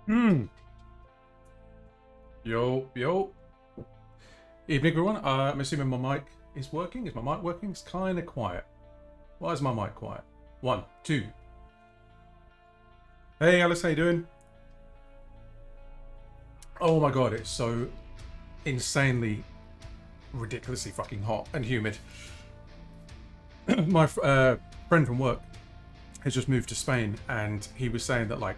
Hmm. Yo, yo. Evening, everyone. I'm assuming my mic is working. Is my mic working? It's kind of quiet. Why is my mic quiet? One, two. Hey, Alice, how you doing? Oh my god, it's so insanely, ridiculously fucking hot and humid. My friend from work has just moved to Spain, and he was saying that like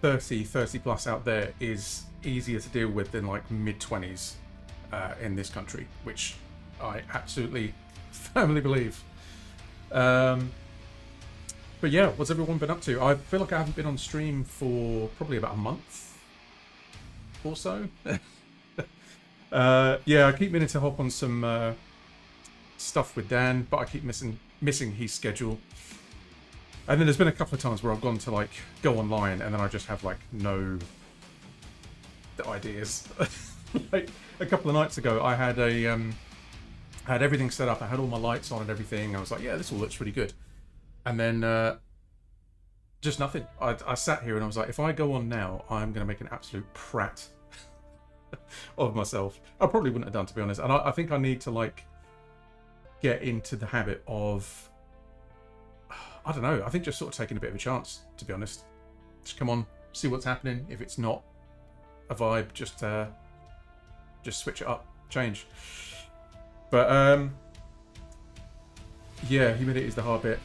30 plus out there is easier to deal with than like mid-20s in this country, which I absolutely firmly believe. But yeah, what's everyone been up to? I feel like I haven't been on stream for probably about a month or so. Yeah, I keep meaning to hop on some stuff with Dan, but I keep missing his schedule. And then there's been a couple of times where I've gone to like go online and then I just have like no ideas. Like a couple of nights ago, I had had everything set up. I had all my lights on and everything. I was like, yeah, this all looks pretty good. And then just nothing. I sat here and I was like, if I go on now, I'm going to make an absolute prat of myself. I probably wouldn't have done, to be honest. And I think I need to like get into the habit of, I don't know, I think just sort of taking a bit of a chance, to be honest. Just come on, see what's happening. If it's not a vibe, just switch it up, change. But yeah, humidity is the hard bit.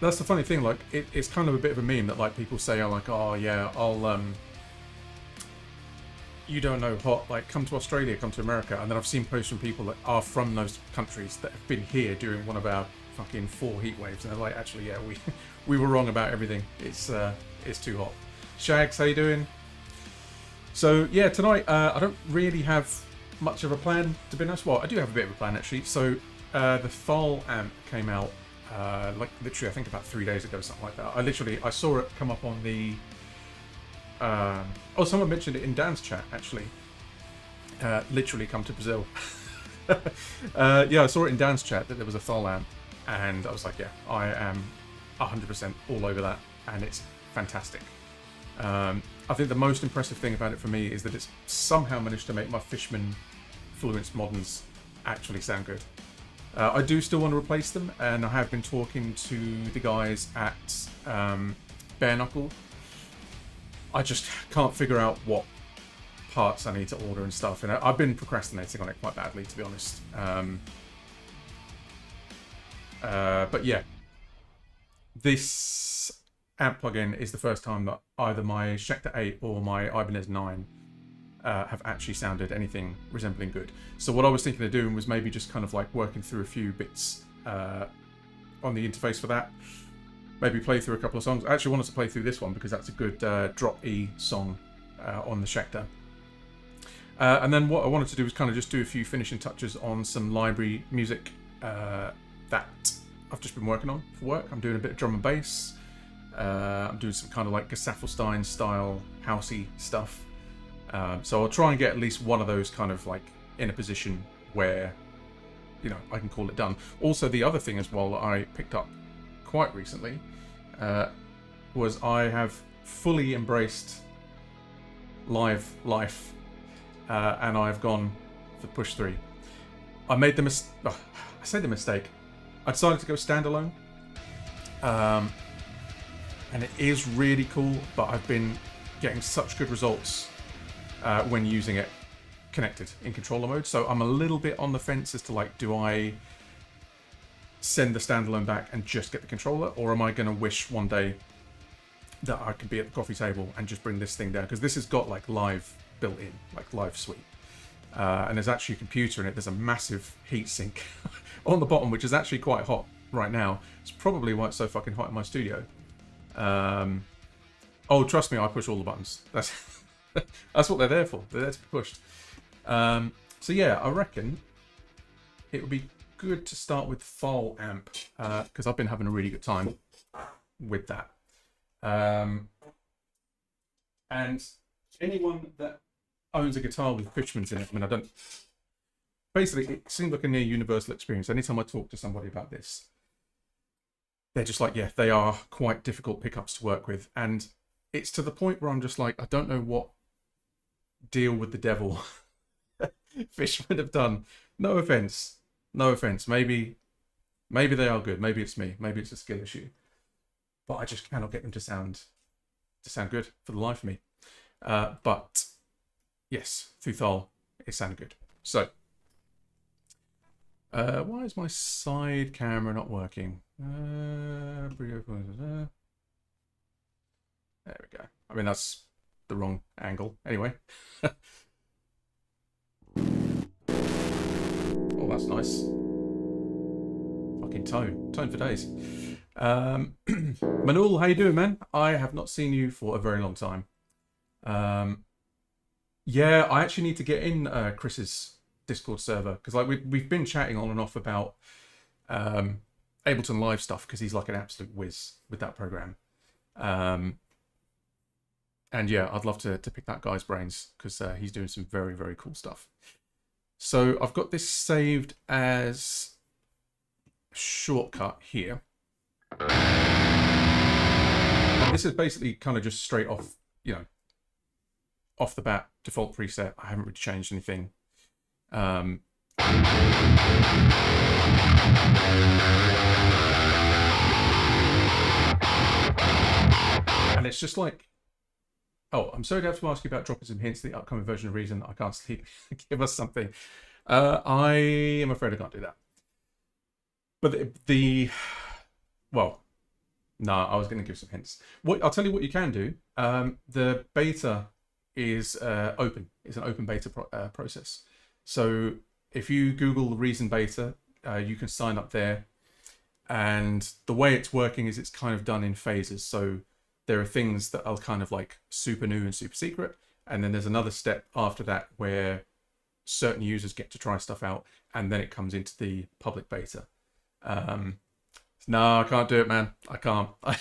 That's the funny thing, like it's kind of a bit of a meme that like people say, are like, oh yeah, I'll you don't know hot, like come to Australia, come to America. And then I've seen posts from people that are from those countries that have been here during one of our fucking 4 heat waves, and they're like, actually, yeah, we were wrong about everything. It's too hot. Shags, how you doing? So yeah, tonight I don't really have much of a plan, to be honest. Well, I do have a bit of a plan actually. So the Thal amp came out like literally I think about 3 days ago, something like that. I saw it come up on the oh, someone mentioned it in Dan's chat actually. Literally come to Brazil. Yeah, I saw it in Dan's chat that there was a Thal amp, and I was like, yeah, I am 100% all over that, and it's fantastic. I think the most impressive thing about it for me is that it's somehow managed to make my Fishman Fluence Moderns actually sound good. I do still want to replace them, and I have been talking to the guys at Bare Knuckle. I just can't figure out what parts I need to order and stuff, and I've been procrastinating on it quite badly, to be honest. But yeah, this amp plugin is the first time that either my Schecter 8 or my Ibanez 9 have actually sounded anything resembling good. So what I was thinking of doing was maybe just kind of like working through a few bits on the interface for that. Maybe play through a couple of songs. I actually wanted to play through this one because that's a good drop E song on the Schecter. And then what I wanted to do was kind of just do a few finishing touches on some library music that I've just been working on for work. I'm doing a bit of drum and bass. I'm doing some kind of like Gesaffelstein style housey stuff. So I'll try and get at least one of those kind of like in a position where, you know, I can call it done. Also, the other thing as well that I picked up quite recently was I have fully embraced live life, and I've gone for push 3. I made the mistake. I decided to go standalone. And it is really cool, but I've been getting such good results when using it connected in controller mode. So I'm a little bit on the fence as to like, do I send the standalone back and just get the controller, or am I going to wish one day that I could be at the coffee table and just bring this thing down? Because this has got like live built in, like live suite. And there's actually a computer in it. There's a massive heatsink on the bottom, which is actually quite hot right now. It's probably why it's so fucking hot in my studio. Oh, trust me, I push all the buttons. That's that's what they're there for. They're there to be pushed. So yeah, I reckon it would be good to start with Thal amp because I've been having a really good time with that. And anyone that owns a guitar with Fishmans in it, I mean, I don't. Basically, it seems like a near universal experience. Anytime I talk to somebody about this, they're just like, yeah, they are quite difficult pickups to work with. And it's to the point where I'm just like, I don't know what deal with the devil Fishman have done. No offense, no offense. Maybe they are good. Maybe it's me. Maybe it's a skill issue. But I just cannot get them to sound good for the life of me. But yes, Thuthal, it sounded good. So, why is my side camera not working? There we go. I mean, that's the wrong angle. Anyway. Oh, that's nice. Fucking tone for days. Manul, how you doing, man? I have not seen you for a very long time. Yeah, I actually need to get in Chris's Discord server because like we've been chatting on and off about Ableton Live stuff because he's like an absolute whiz with that program. And yeah, I'd love to pick that guy's brains because he's doing some very, very cool stuff. So I've got this saved as a shortcut here. And this is basically kind of just straight off, you know, off the bat, default preset. I haven't really changed anything. And it's just like, oh, I'm sorry to have to ask you about dropping some hints to the upcoming version of Reason. I can't sleep. Give us something. I am afraid I can't do that. But well, no, I was going to give some hints. I'll tell you what you can do. The beta is open. It's an open beta process. So if you Google Reason beta, you can sign up there. And the way it's working is it's kind of done in phases. So there are things that are kind of like super new and super secret. And then there's another step after that where certain users get to try stuff out. And then it comes into the public beta. No, I can't do it, man. I can't. I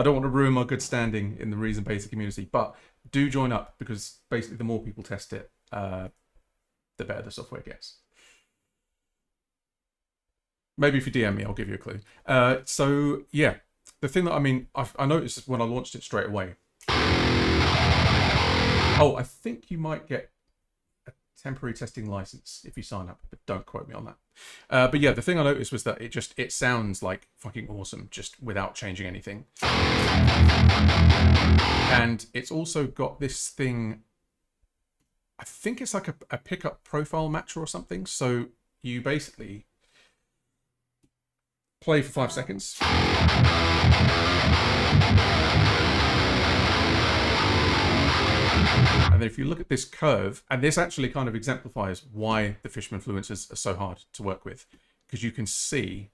don't want to ruin my good standing in the Reason beta community. But do join up because basically the more people test it, the better the software gets. Maybe if you DM me, I'll give you a clue. So yeah, the thing that I noticed when I launched it straight away. Oh, I think you might get a temporary testing license if you sign up, but don't quote me on that. But yeah, the thing I noticed was that it sounds like fucking awesome just without changing anything. And it's also got this thing. I think it's like a pickup profile matcher or something. So you basically play for 5 seconds. And then if you look at this curve, and this actually kind of exemplifies why the Fishman Fluencers are so hard to work with, because you can see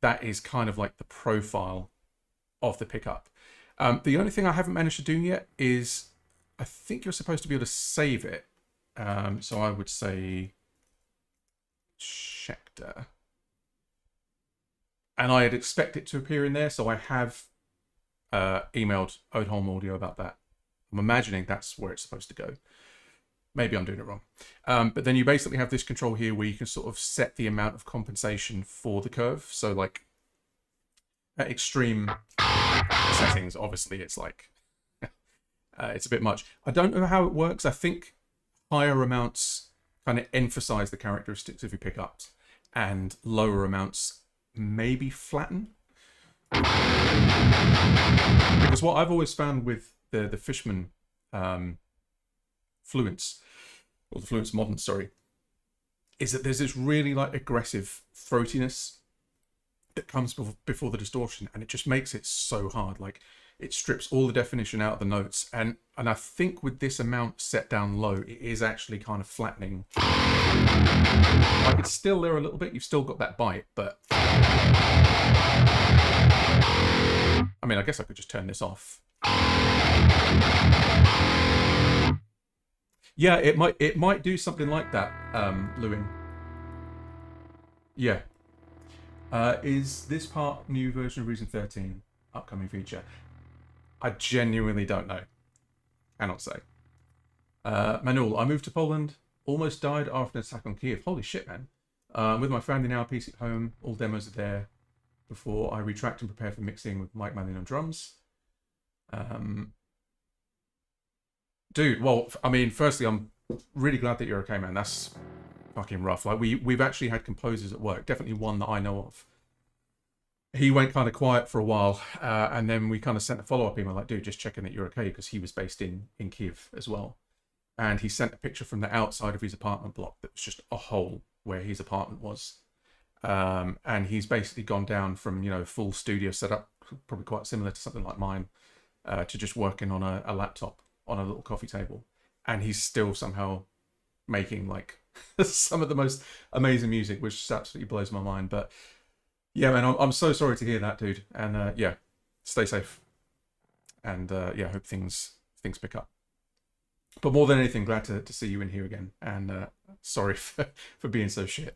that is kind of like the profile of the pickup. The only thing I haven't managed to do yet is I think you're supposed to be able to save it. So I would say Schecter. And I'd expect it to appear in there, so I have emailed Oldholm Audio about that. I'm imagining that's where it's supposed to go. Maybe I'm doing it wrong. But then you basically have this control here where you can sort of set the amount of compensation for the curve. So like at extreme settings, obviously it's like, it's a bit much. I don't know how it works. I think higher amounts kind of emphasize the characteristics of your pickups and lower amounts maybe flatten. Because what I've always found with the Fishman Fluence, or the Fluence Modern, sorry, is that there's this really like aggressive throatiness that comes before the distortion, and it just makes it so hard. Like it strips all the definition out of the notes, and I think with this amount set down low, it is actually kind of flattening. Like it's still there a little bit. You've still got that bite, but I mean, I guess I could just turn this off. Yeah, it might do something like that, Lewin. Yeah. Is this part new version of Reason 13 upcoming feature? I genuinely don't know. Cannot say. Manuel, I moved to Poland. Almost died after an attack on Kiev. Holy shit, man. With my family now, PC at home. All demos are there before I retract and prepare for mixing with Mike Manning on drums. Dude, well, I mean, firstly, I'm really glad that you're okay, man. That's fucking rough. Like we've actually had composers at work, definitely one that I know of. He went kind of quiet for a while, and then we kind of sent a follow up email like, dude, just checking that you're okay, because he was based in Kiev as well. And he sent a picture from the outside of his apartment block that was just a hole where his apartment was. And he's basically gone down from, you know, full studio setup, probably quite similar to something like mine, to just working on a laptop on a little coffee table. And he's still somehow making like some of the most amazing music, which just absolutely blows my mind. But yeah, man, I'm so sorry to hear that, dude. And yeah, stay safe. And yeah, hope things pick up. But more than anything, glad to see you in here again. And sorry for being so shit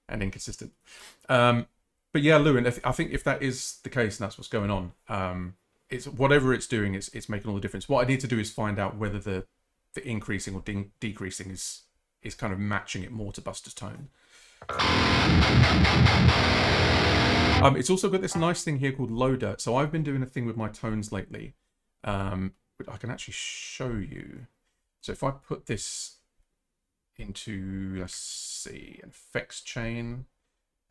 and inconsistent. But yeah, Lewin, I think if that is the case and that's what's going on, it's whatever it's doing, it's making all the difference. What I need to do is find out whether the increasing or decreasing is kind of matching it more to Buster's tone. It's also got this nice thing here called loader. So I've been doing a thing with my tones lately, but I can actually show you. So if I put this into, let's see, an effects chain,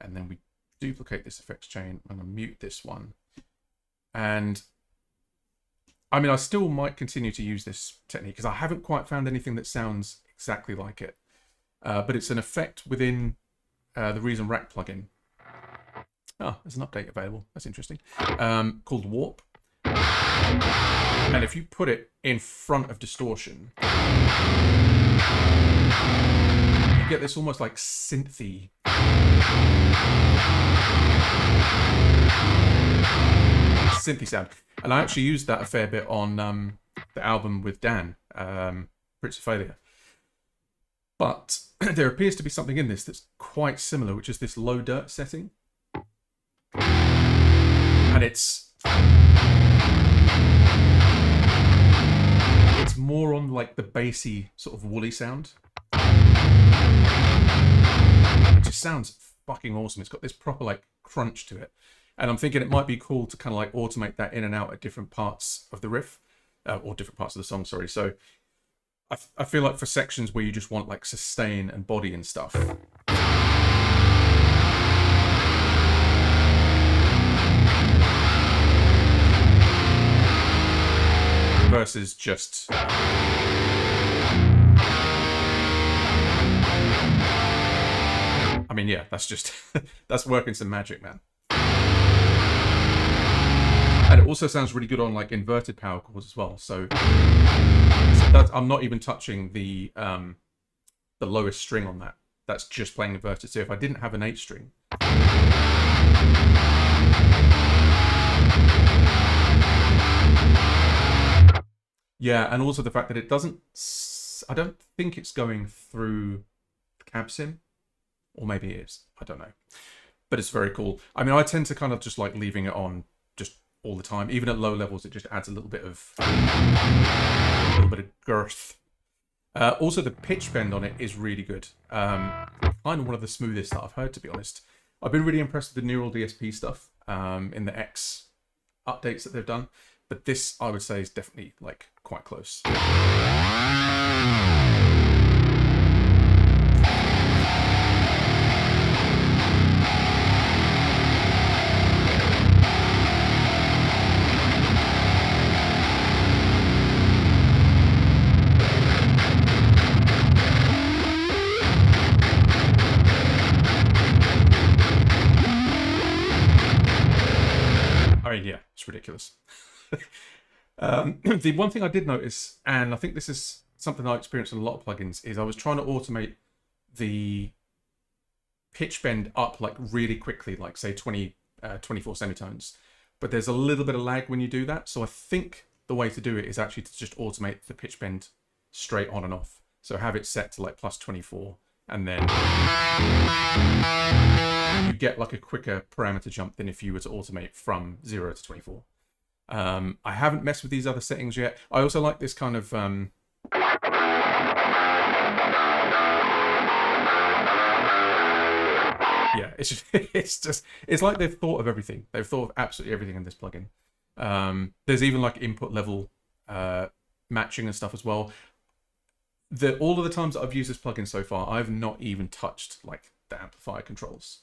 and then we duplicate this effects chain, I'm going to mute this one. And I mean, I still might continue to use this technique because I haven't quite found anything that sounds exactly like it. But it's an effect within the Reason Rack plugin. Oh, there's an update available. That's interesting. Called Warp. And if you put it in front of distortion, you get this almost like synthy sound. And I actually used that a fair bit on the album with Dan, Prince of Failure. But there appears to be something in this that's quite similar, which is this low dirt setting. And it's more on like the bassy sort of woolly sound. It just sounds fucking awesome. It's got this proper like crunch to it. And I'm thinking it might be cool to kind of like automate that in and out at different parts of the riff, or different parts of the song, sorry. So I feel like for sections where you just want like sustain and body and stuff, versus just I mean, yeah, that's just that's working some magic, man. And it also sounds really good on like inverted power chords as well. So that's, I'm not even touching the lowest string on that. That's just playing inverted. So if I didn't have an 8 string, yeah, and also the fact that it doesn't, I don't think it's going through the cab sim, or maybe it is, I don't know. But it's very cool. I mean, I tend to kind of just like leaving it on just all the time. Even at low levels, it just adds a little bit of girth. Also, the pitch bend on it is really good. Kind of one of the smoothest that I've heard, to be honest. I've been really impressed with the Neural DSP stuff in the X updates that they've done. But this, I would say, is definitely like quite close. I mean, yeah, it's ridiculous. The one thing I did notice, and I think this is something I experienced in a lot of plugins, is I was trying to automate the pitch bend up like really quickly, like say 24 semitones. But there's a little bit of lag when you do that. So I think the way to do it is actually to just automate the pitch bend straight on and off. So have it set to like plus 24, and then you get like a quicker parameter jump than if you were to automate from 0 to 24. I haven't messed with these other settings yet. I also like this kind of yeah, it's just it's like they've thought of everything. They've thought of absolutely everything in this plugin. There's even like input level matching and stuff as well. All of the times that I've used this plugin so far, I've not even touched like the amplifier controls.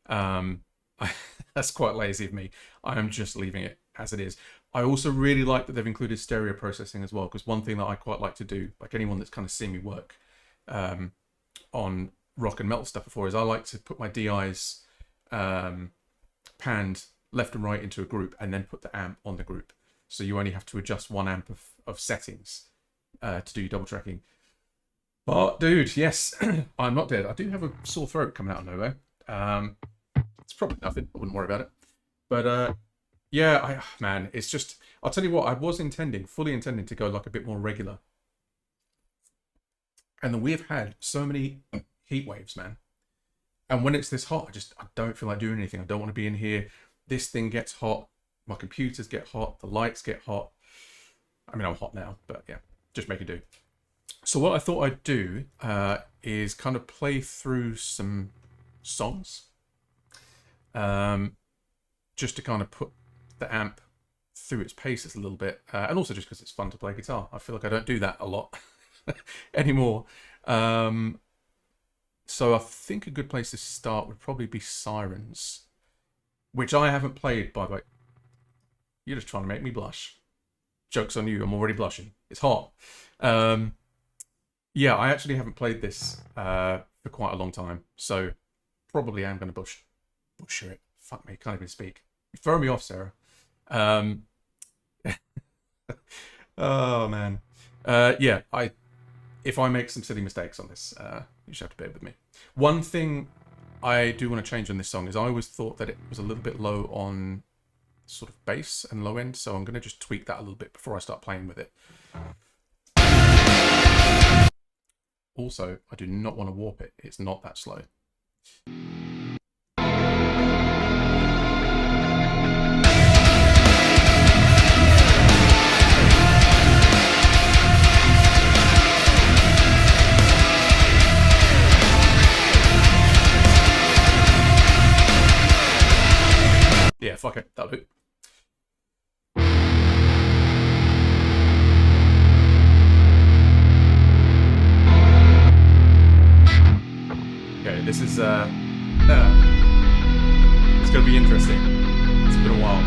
That's quite lazy of me. I am just leaving it as it is. I also really like that they've included stereo processing as well, because one thing that I quite like to do, like anyone that's kind of seen me work on rock and metal stuff before, is I like to put my DIs panned left and right into a group and then put the amp on the group. So you only have to adjust one amp of settings to do double tracking. But dude, yes, I'm not dead. I do have a sore throat coming out of nowhere. It's probably nothing. I wouldn't worry about it. But yeah, man, it's just, I'll tell you what, I was fully intending to go like a bit more regular. And then we've had so many heat waves, man. And when it's this hot, I don't feel like doing anything. I don't want to be in here. This thing gets hot. My computers get hot. The lights get hot. I mean, I'm hot now, but yeah, just make it do. So what I thought I'd do is kind of play through some songs. Just to kind of put the amp through its paces a little bit. And also just because it's fun to play guitar. I feel like I don't do that a lot anymore. So I think a good place to start would probably be Sirens, which I haven't played, by the way. You're just trying to make me blush. Joke's on you, I'm already blushing. It's hot. Yeah, I actually haven't played this for quite a long time, so probably am going to butcher it. Fuck me, can't even speak. You throw me off, Sarah. Oh, man. Yeah, if I make some silly mistakes on this, you just have to bear with me. One thing I do want to change on this song is I always thought that it was a little bit low on sort of bass and low end, so I'm going to just tweak that a little bit before I start playing with it. Also, I do not want to warp it. It's not that slow. Yeah, fuck it. That'll do. Okay, this is it's gonna be interesting. It's been a while.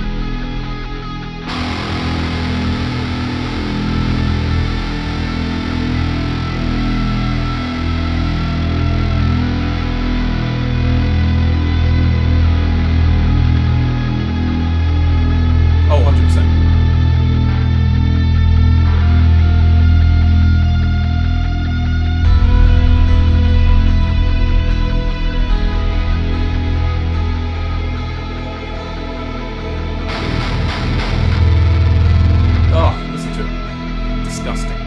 Oh, 100%. Oh, listen to it. Disgusting.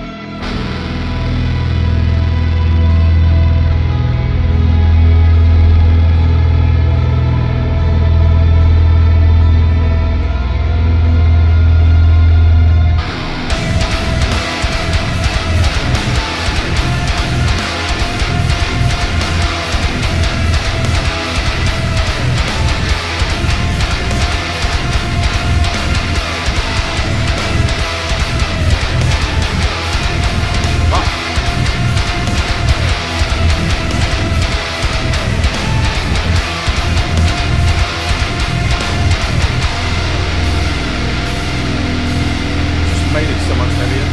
Made it so much heavier.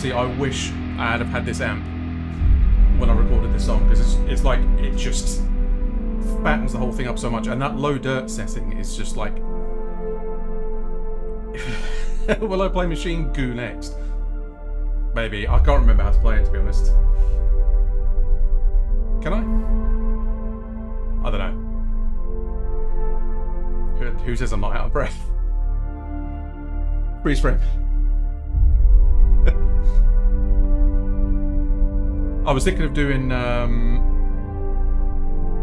honestly, I wish I had have had this amp when I recorded this song, because it's like, it just fattens the whole thing up so much, and that low dirt setting is just like... Will I play Machine Goo next? Maybe. I can't remember how to play it, to be honest. Can I? I don't know. Who says I'm not out of breath? Freeze frame. I was thinking of doing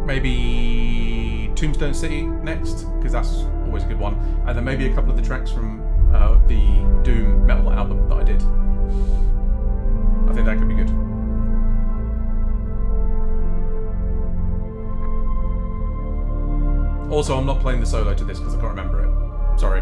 maybe Tombstone City next, because that's always a good one, and then maybe a couple of the tracks from the Doom metal album that I did. I think that could be good. Also, I'm not playing the solo to this because I can't remember it. Sorry.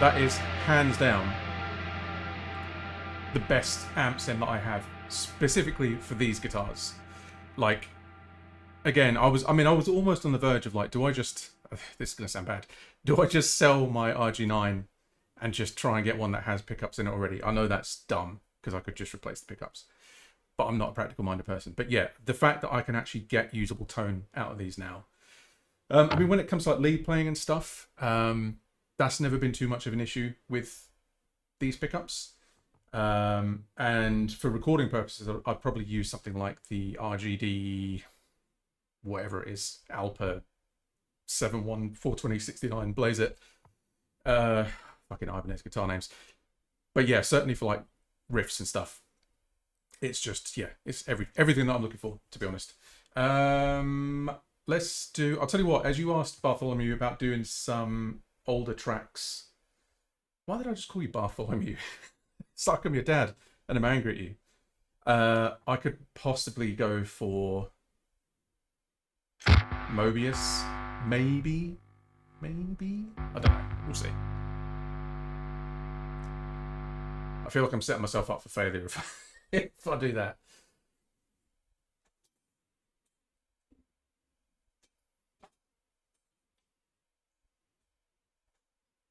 That is hands down the best amp sim that I have, specifically for these guitars. Like, again, I was almost on the verge of like, do I just, this is gonna sound bad, do I just sell my RG9 and just try and get one that has pickups in it already? I know that's dumb, because I could just replace the pickups, but I'm not a practical minded person. But yeah, the fact that I can actually get usable tone out of these now. I mean, when it comes to like lead playing and stuff, that's never been too much of an issue with these pickups. And for recording purposes, I'd probably use something like the RGD, whatever it is, Alpa 7142069, blaze it. Fucking Ibanez guitar names. But yeah, certainly for like riffs and stuff, it's just, yeah, it's everything that I'm looking for, to be honest. Let's do, I'll tell you what, as you asked Bartholomew about doing some older tracks. Why did I just call you Bartholomew? It's like I'm your dad and I'm angry at you. I could possibly go for Mobius, maybe. I don't know. We'll see. I feel like I'm setting myself up for failure if I do that.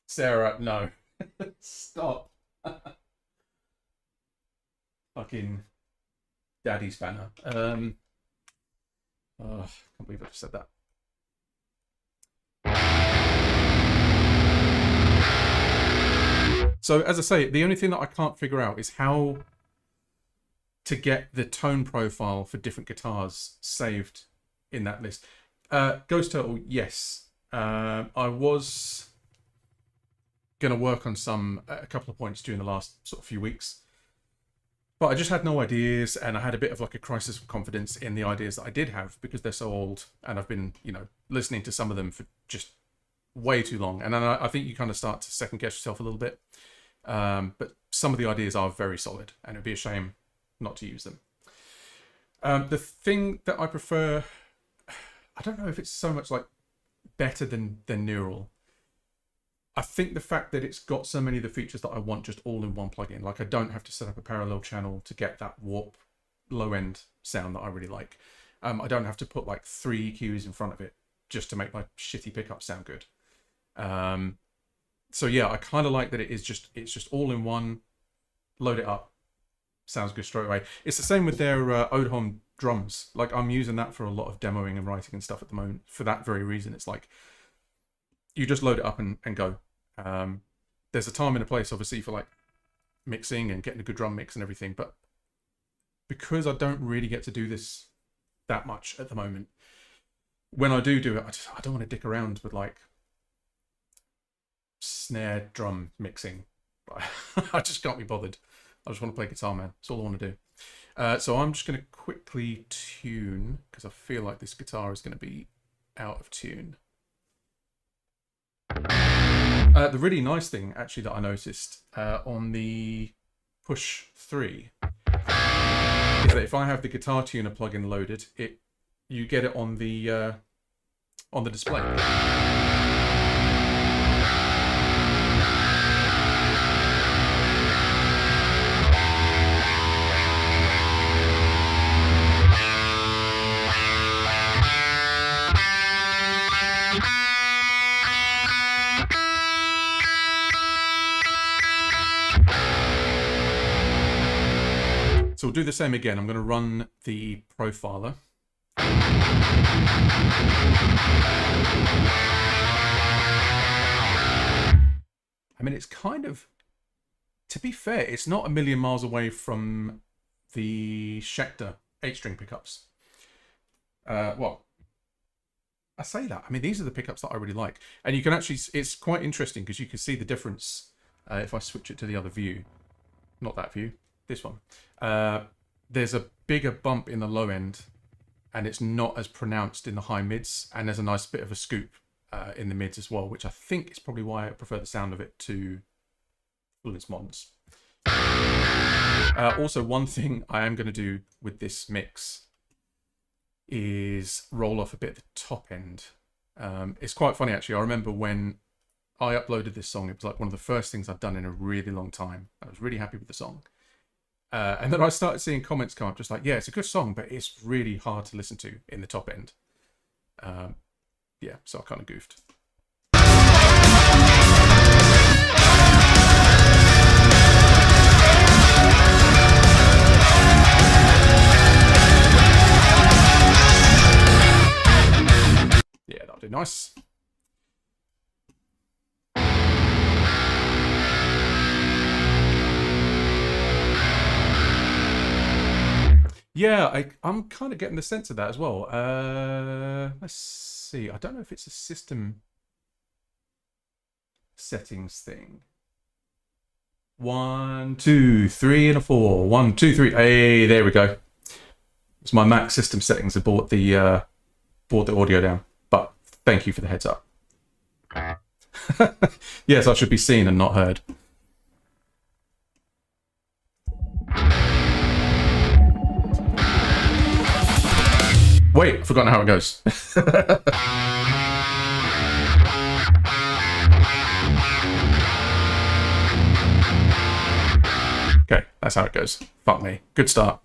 Sarah, no. Stop. Fucking daddy spanner. Oh, I can't believe I just said that. So, as I say, the only thing that I can't figure out is how to get the tone profile for different guitars saved in that list. Ghost Turtle, yes. I was going to work on a couple of points during the last sort of few weeks, but I just had no ideas, and I had a bit of like a crisis of confidence in the ideas that I did have, because they're so old, and I've been, listening to some of them for just way too long, and then I think you kind of start to second guess yourself a little bit. But some of the ideas are very solid, and it'd be a shame not to use them. The thing that I prefer, I don't know if it's so much like better than Neural, I think the fact that it's got so many of the features that I want just all in one plugin, like I don't have to set up a parallel channel to get that warp low end sound that I really like. I don't have to put like 3 EQs in front of it just to make my shitty pickups sound good. So yeah, I kind of like that it's just all in one. Load it up, sounds good straight away. It's the same with their Odehom drums. Like I'm using that for a lot of demoing and writing and stuff at the moment for that very reason. It's like you just load it up and go. There's a time and a place obviously for like mixing and getting a good drum mix and everything, but because I don't really get to do this that much at the moment, when I do it, I don't want to dick around with like snare drum mixing. I just can't be bothered. I just want to play guitar, man. That's all I want to do. So I'm just going to quickly tune, because I feel like this guitar is going to be out of tune. The really nice thing, actually, that I noticed on the Push 3 is that if I have the Guitar Tuner plugin loaded, you get it on the display. So we'll do the same again. I'm going to run the profiler. I mean, it's kind of, to be fair, it's not a million miles away from the Schecter 8-string pickups. Well, I say that. I mean, these are the pickups that I really like. And you can actually, it's quite interesting because you can see the difference if I switch it to the other view. Not that view, this one. There's a bigger bump in the low end and it's not as pronounced in the high mids, and there's a nice bit of a scoop in the mids as well, which I think is probably why I prefer the sound of it to Fluence Mods. Also, one thing I am going to do with this mix is roll off a bit of the top end. It's quite funny actually. I remember when I uploaded this song, it was like one of the first things I'd done in a really long time. I was really happy with the song. And then I started seeing comments come up just like, yeah, it's a good song, but it's really hard to listen to in the top end. Yeah, so I kind of goofed. Yeah, that'll do nice. Yeah, I'm kind of getting the sense of that as well. Let's see. I don't know if it's a system settings thing. 1, 2, 3, and a 4. 1, 2, 3. Hey, there we go. It's my Mac system settings that brought the audio down. But thank you for the heads up. Yes, I should be seen and not heard. Wait, I've forgotten how it goes. Okay, that's how it goes. Fuck me. Good start.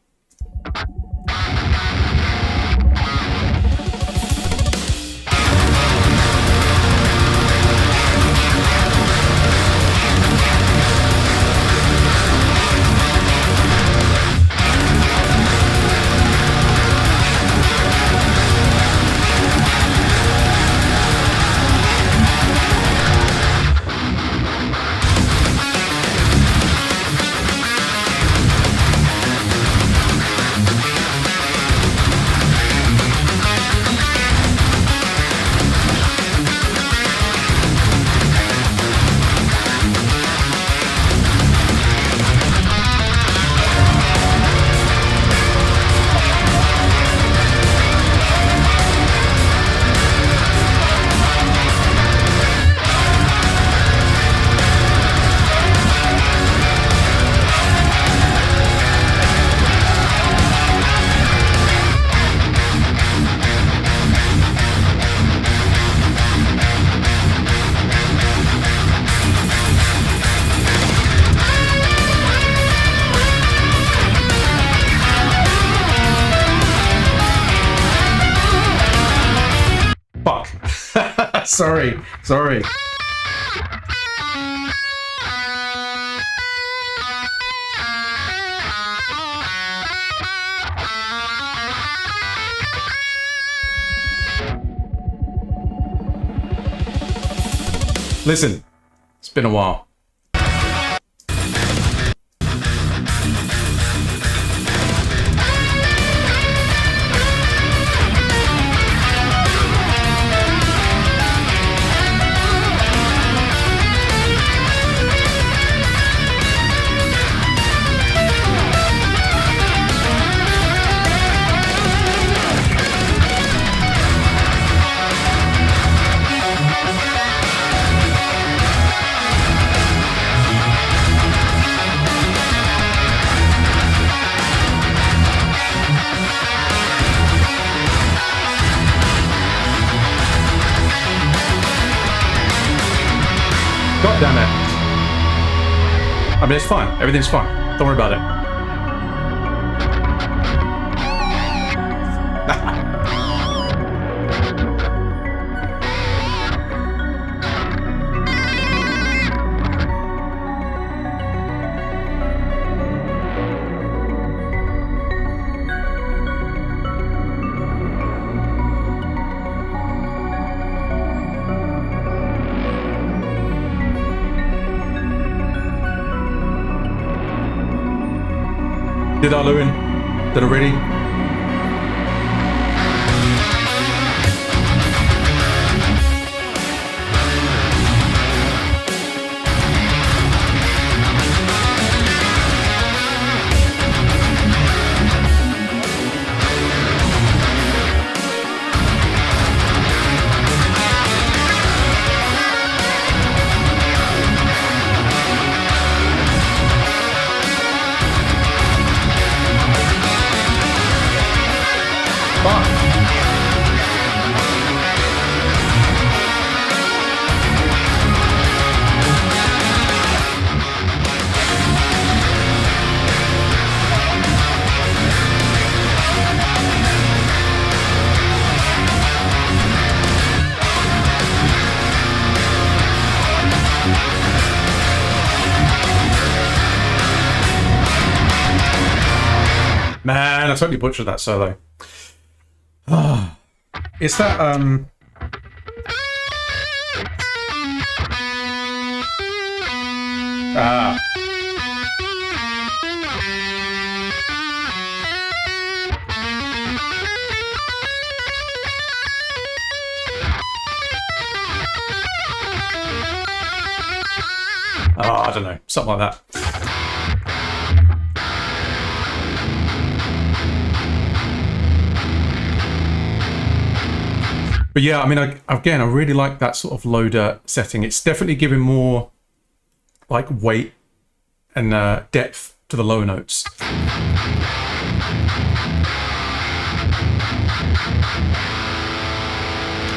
Sorry. Listen, it's been a while. God damn it. I mean, it's fine. Everything's fine. Don't worry about it. Did I, Lewin? Did I ready? Man, I totally butchered that solo. It's that I don't know, something like that. But yeah, I mean, I really like that sort of loader setting. It's definitely giving more like weight and depth to the low notes.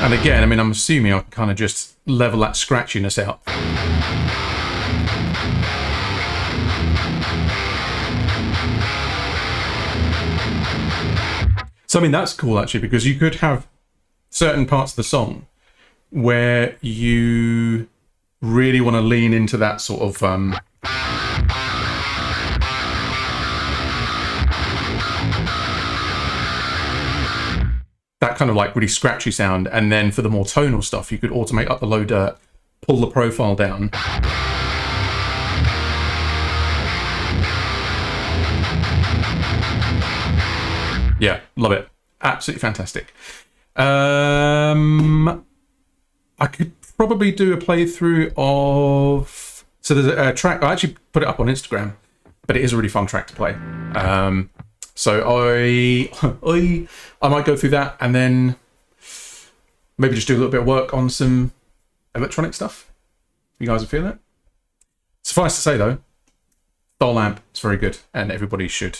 And again, I mean, I'm assuming I can kind of just level that scratchiness out. So I mean, that's cool actually, because you could have certain parts of the song where you really want to lean into that sort of that kind of like really scratchy sound, and then for the more tonal stuff you could automate up the low dirt, pull the profile down. Yeah, love it. Absolutely fantastic. I could probably do a playthrough of... So there's a track, I actually put it up on Instagram, but it is a really fun track to play. So I might go through that and then maybe just do a little bit of work on some electronic stuff. You guys are feeling it? Suffice to say though, Doll Lamp is very good and everybody should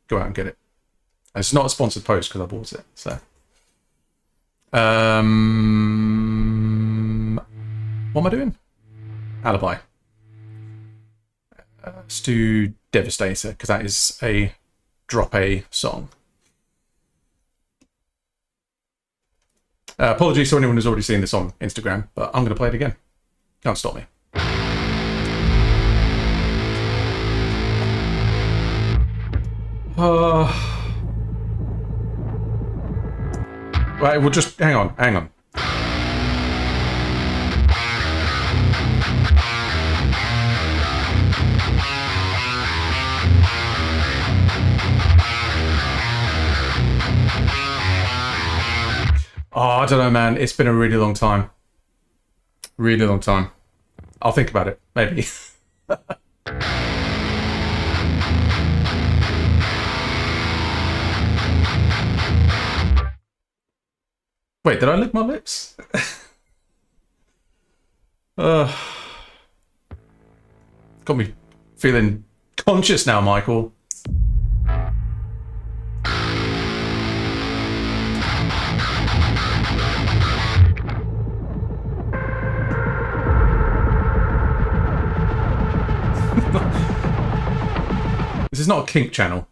go out and get it. And it's not a sponsored post because I bought it, so... what am I doing? Alibi. Let's do Devastator, because that is a drop A song. Apologies to anyone who's already seen this on Instagram, but I'm going to play it again. Can't stop me. Right, we'll just hang on. Oh, I don't know, man. It's been a really long time. Really long time. I'll think about it, maybe. Wait, did I lick my lips? Got me feeling conscious now, Michael. This is not a kink channel.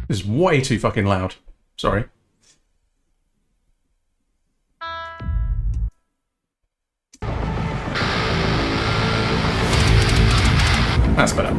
This is way too fucking loud. Sorry. That's better.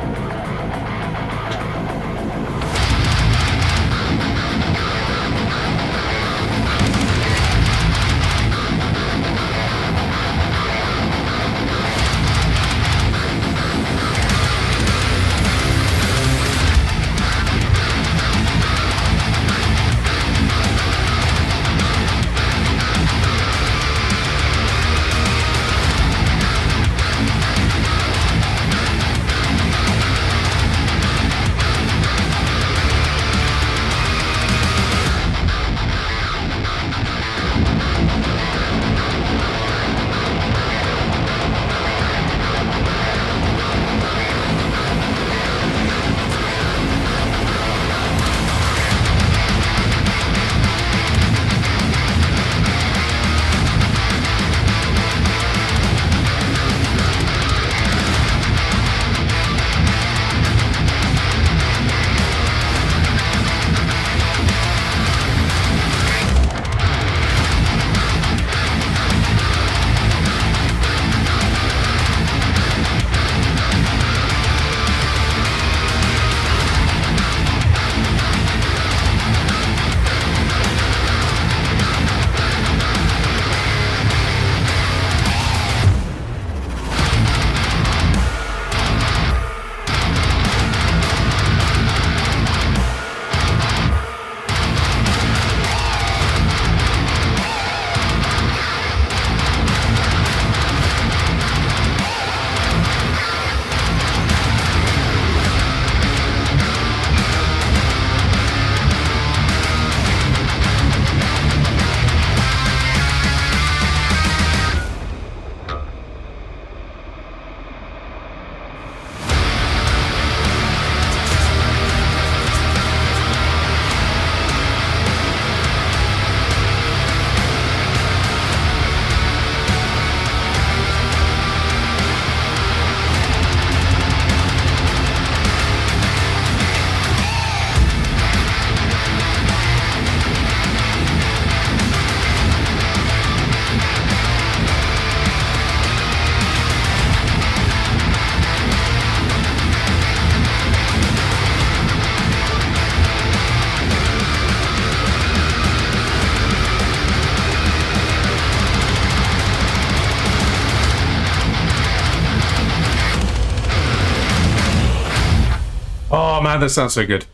Oh man, that sounds so good.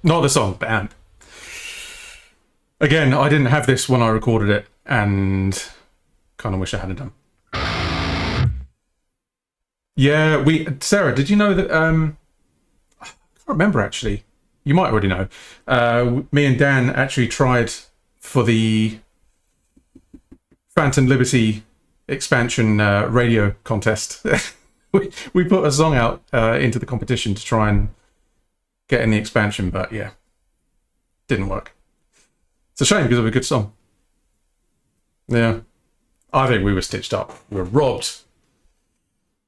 Not the song, the amp. Again, I didn't have this when I recorded it, and kind of wish I hadn't done. Yeah, Sarah, did you know that, I can't remember actually. You might already know. Me and Dan actually tried for the Phantom Liberty expansion radio contest. we put a song out into the competition to try and getting the expansion, but yeah, didn't work. It's a shame because of a good song. Yeah, I think we were stitched up. We were robbed.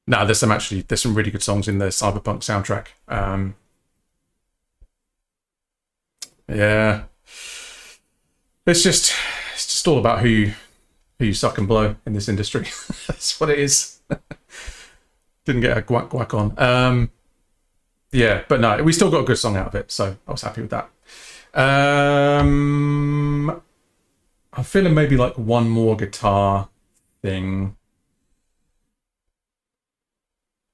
No, there's some really good songs in the Cyberpunk soundtrack. Yeah, it's just all about who you suck and blow in this industry. That's what it is. Didn't get a guac on. Yeah, but no, we still got a good song out of it, so I was happy with that. I'm feeling maybe like one more guitar thing.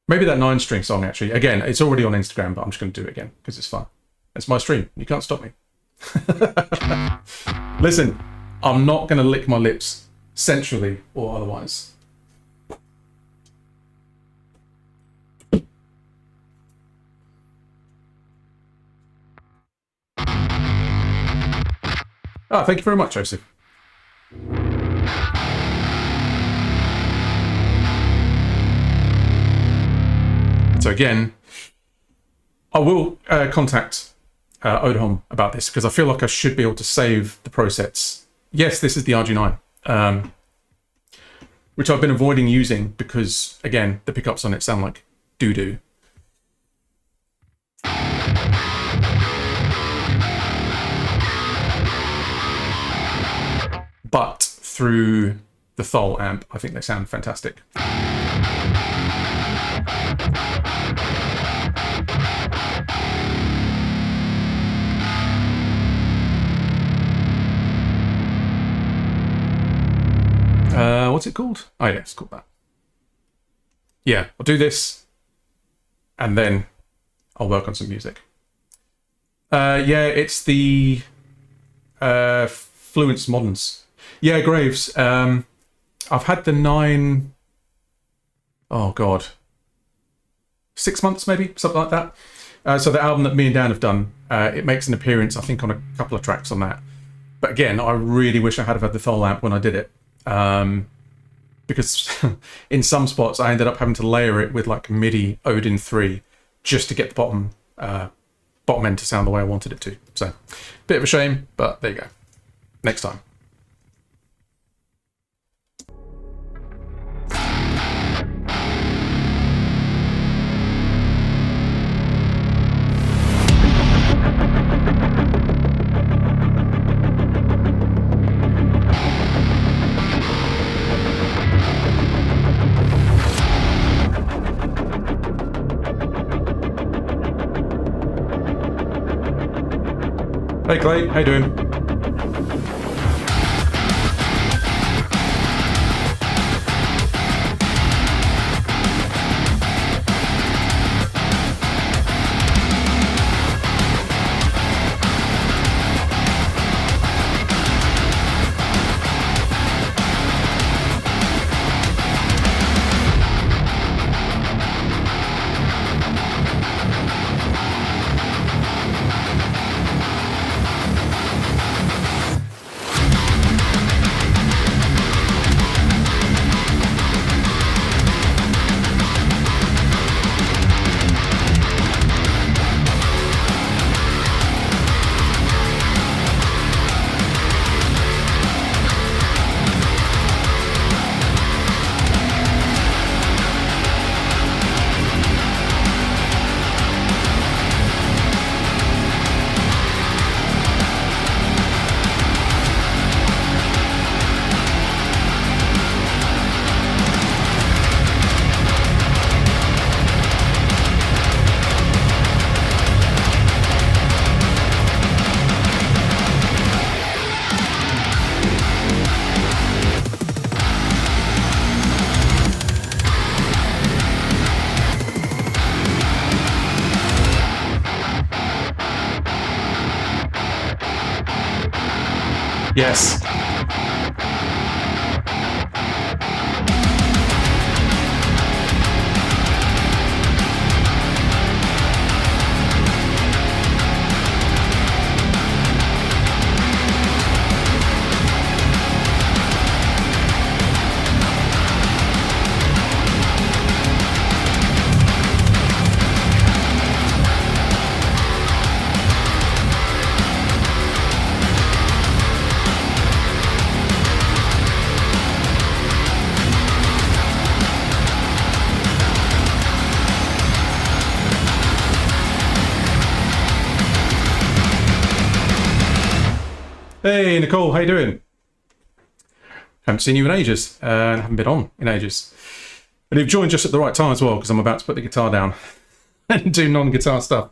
Maybe that 9-string song, actually. Again, it's already on Instagram, but I'm just going to do it again because it's fun. It's my stream. You can't stop me. Listen, I'm not going to lick my lips sensually or otherwise. Thank you very much, Joseph. So again, I will contact Odom about this because I feel like I should be able to save the presets. Yes, this is the RG9, which I've been avoiding using because, again, the pickups on it sound like doo-doo. But through the Thol amp, I think they sound fantastic. What's it called? Oh yeah, it's called that. Yeah, I'll do this and then I'll work on some music. Yeah, it's the Fluence Moderns. Yeah, Graves. I've had the 9... Oh, God. 6 months, maybe? Something like that. So the album that me and Dan have done, it makes an appearance, I think, on a couple of tracks on that. But again, I really wish I had had the Thol amp when I did it. Because in some spots, I ended up having to layer it with like MIDI Odin 3 just to get the bottom end to sound the way I wanted it to. So, bit of a shame, but there you go. Next time. Hey Clay, how you doing? Yes. Hey, Nicole, how you doing? Haven't seen you in ages, and haven't been on in ages. And you've joined just at the right time as well, because I'm about to put the guitar down and do non-guitar stuff.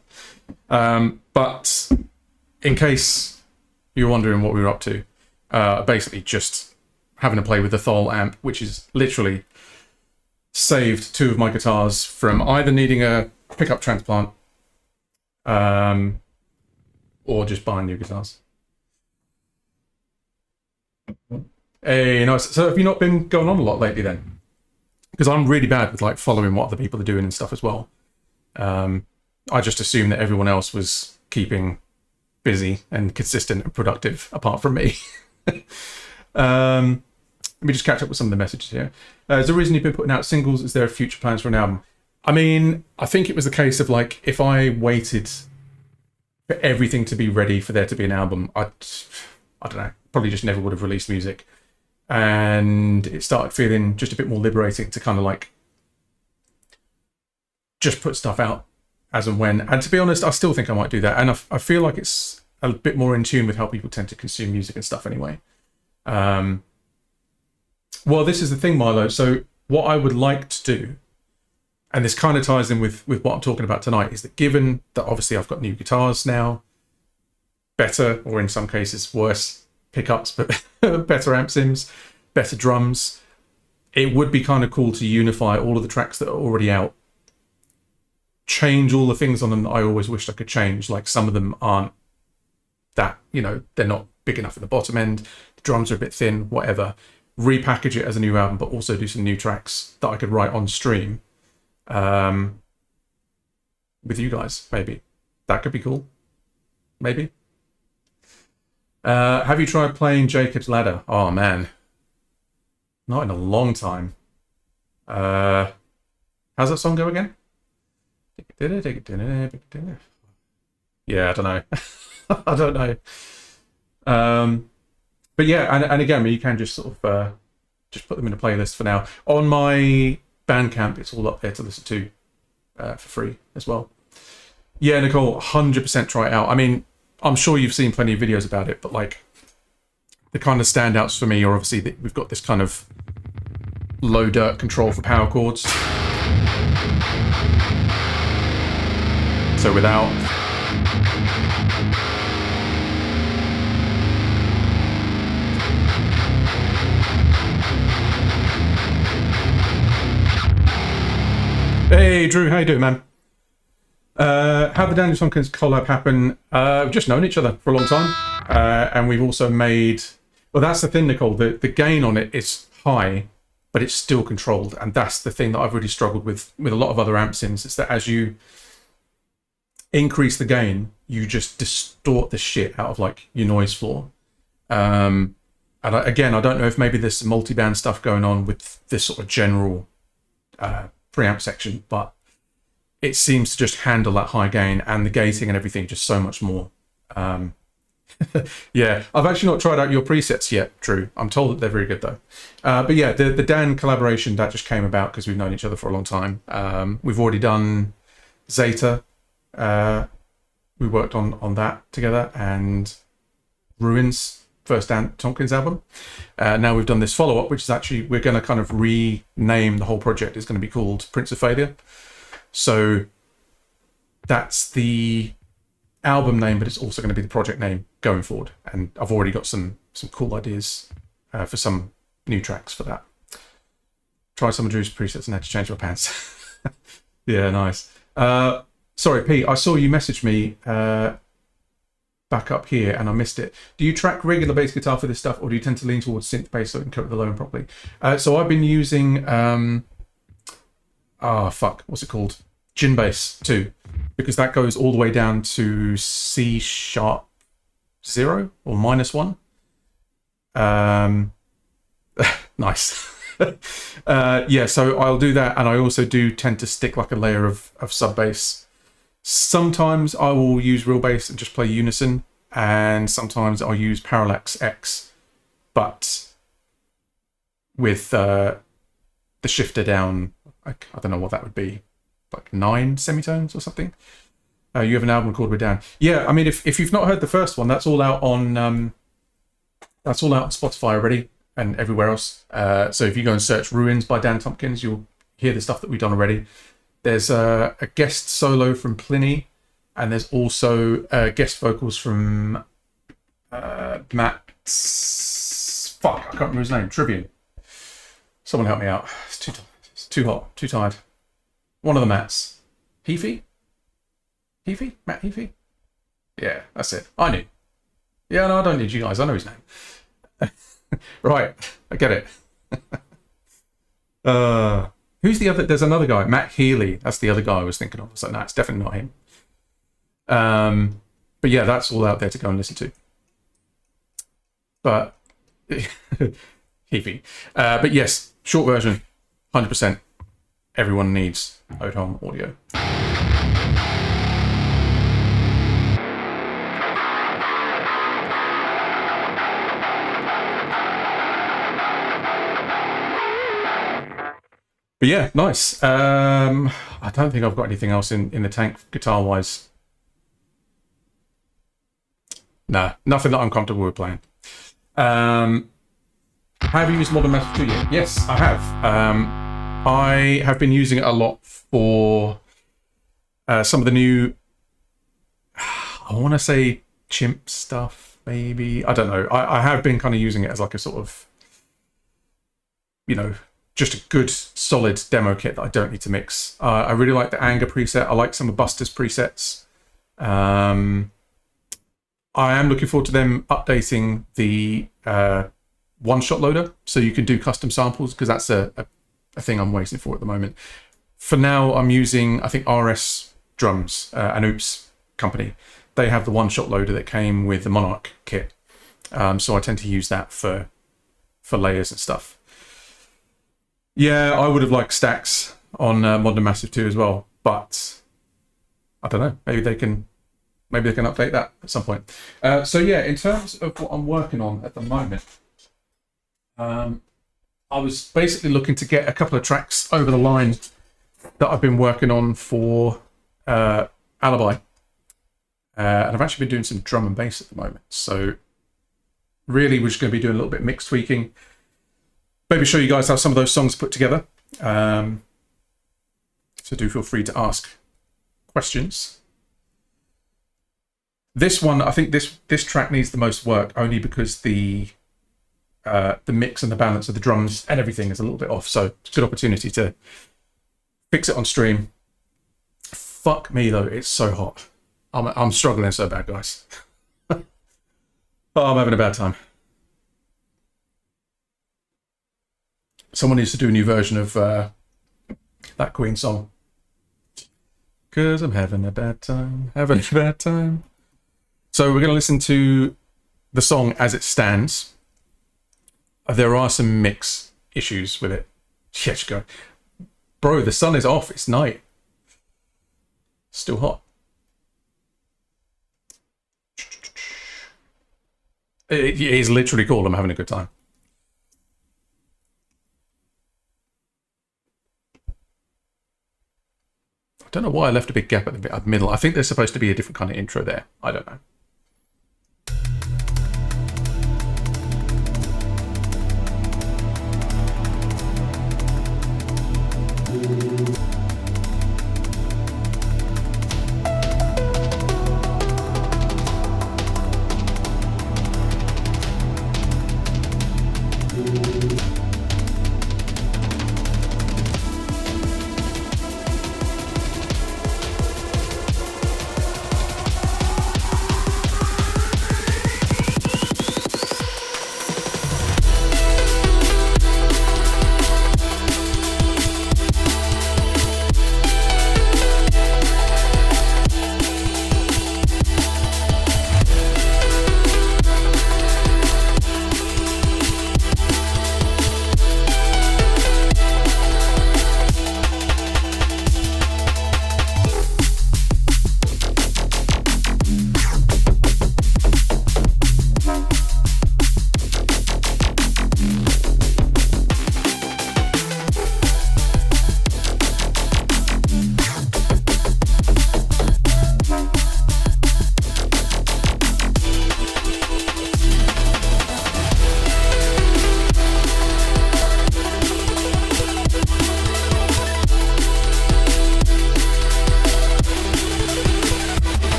But in case you're wondering what we were up to, basically just having to play with the Thol amp, which is literally saved two of my guitars from either needing a pickup transplant or just buying new guitars. Hey, nice. So have you not been going on a lot lately then? Because I'm really bad with like following what other people are doing and stuff as well. I just assumed that everyone else was keeping busy and consistent and productive apart from me. Let me just catch up with some of the messages here. Is there a reason you've been putting out singles? Is there future plans for an album? I mean, I think it was the case of like, if I waited for everything to be ready for there to be an album, I don't know, probably just never would have released music. And it started feeling just a bit more liberating to kind of like just put stuff out as and when. And to be honest, I still think I might do that. And I feel like it's a bit more in tune with how people tend to consume music and stuff anyway. Well, this is the thing, Milo. So what I would like to do, and this kind of ties in with what I'm talking about tonight, is that given that obviously I've got new guitars now, better, or in some cases worse pickups, but better amp sims, better drums, it would be kind of cool to unify all of the tracks that are already out, change all the things on them that I always wished I could change. Like some of them aren't that, they're not big enough at the bottom end, the drums are a bit thin, whatever. Repackage it as a new album, but also do some new tracks that I could write on stream with you guys, maybe. That could be cool. Maybe. Have you tried playing Jacob's Ladder? Oh, man. Not in a long time. How's that song go again? Yeah, I don't know. I don't know. But yeah, and again, you can just sort of just put them in a playlist for now. On my Bandcamp, it's all up there to listen to for free as well. Yeah, Nicole, 100% try it out. I mean, I'm sure you've seen plenty of videos about it, but like the kind of standouts for me are obviously that we've got this kind of low dirt control for power chords. So without... Hey Drew, how you doing, man? How the Daniel Tompkins collab happen? We've just known each other for a long time, and we've also made... Well, that's the thing, Nicole. The gain on it is high, but it's still controlled, and that's the thing that I've really struggled with a lot of other amp sims. Is that as you increase the gain, you just distort the shit out of like your noise floor. And again, I don't know if maybe there's some multi-band stuff going on with this sort of general preamp section, but it seems to just handle that high gain and the gating and everything just so much more. Yeah, I've actually not tried out your presets yet, Drew. I'm told that they're very good though. But yeah, the Dan collaboration, that just came about because we've known each other for a long time. We've already done Zeta. We worked on that together, and Ruins, first Dan Tompkins album. Now we've done this follow-up, which is actually, we're going to kind of rename the whole project. It's going to be called Prince of Failure. So that's the album name, but it's also going to be the project name going forward. And I've already got some cool ideas for some new tracks for that. Try some of Drew's presets and had to change my pants. Yeah, nice. Sorry, Pete, I saw you message me back up here and I missed it. Do you track regular bass guitar for this stuff, or do you tend to lean towards synth bass so you can cope with the low end properly? So I've been using what's it called? Gin bass too, because that goes all the way down to C sharp 0 or -1. Nice. Yeah, so I'll do that, and I also do tend to stick like a layer of sub bass. Sometimes I will use real bass and just play unison, and sometimes I'll use Parallax X, but with the shifter down, I don't know what that would be, like 9 semitones or something. You have an album recorded with Dan. Yeah, I mean, if you've not heard the first one, that's all out on That's all out on Spotify already and everywhere else. So if you go and search Ruins by Dan Tompkins, you'll hear the stuff that we've done already. There's a guest solo from Pliny, and there's also guest vocals from Matt. Fuck, I can't remember his name. Trivian. Someone help me out. It's too hot. Too tired. One of the Matts. Heafy? Heafy? Matt Heafy? Yeah, that's it. I knew. Yeah, no, I don't need you guys. I know his name. Right, I get it. Who's the other? There's another guy, Matt Healy. That's the other guy I was thinking of. So no, it's definitely not him. But yeah, that's all out there to go and listen to. But Heafy. But yes, short version, 100%. Everyone needs Ode Home audio. But yeah, nice. I don't think I've got anything else in the tank guitar-wise. Nah, nothing that I'm comfortable with playing. Have you used Modern Master 2 yet? Yes, I have. I have been using it a lot for some of the new, I want to say chimp stuff, maybe. I don't know. I have been kind of using it as like a sort of, you know, just a good solid demo kit that I don't need to mix. I really like the Anger preset. I like some of Buster's presets. I am looking forward to them updating the one-shot loader so you can do custom samples, because that's a thing I'm waiting for at the moment. For now, I'm using, I think, RS Drums, an Oops company. They have the one-shot loader that came with the Monarch kit. So I tend to use that for layers and stuff. Yeah, I would have liked stacks on Modern Massive 2 as well, but I don't know. Maybe they can update that at some point. So yeah, in terms of what I'm working on at the moment, I was basically looking to get a couple of tracks over the line that I've been working on for Alibi. And I've actually been doing some drum and bass at the moment. So really, we're just going to be doing a little bit of mix tweaking. Maybe show you guys how some of those songs are put together. So do feel free to ask questions. This one, I think this track needs the most work, only because the mix and the balance of the drums and everything is a little bit off. So it's a good opportunity to fix it on stream. Fuck me though, it's so hot. I'm struggling so bad, guys. Oh, I'm having a bad time. Someone needs to do a new version of that Queen song. 'Cause I'm having a bad time, having a bad time. So we're going to listen to the song as it stands. There are some mix issues with it. Yes, go. Bro, the sun is off. It's night. Still hot. It is literally cool. I'm having a good time. I don't know why I left a big gap at the middle. I think there's supposed to be a different kind of intro there. I don't know.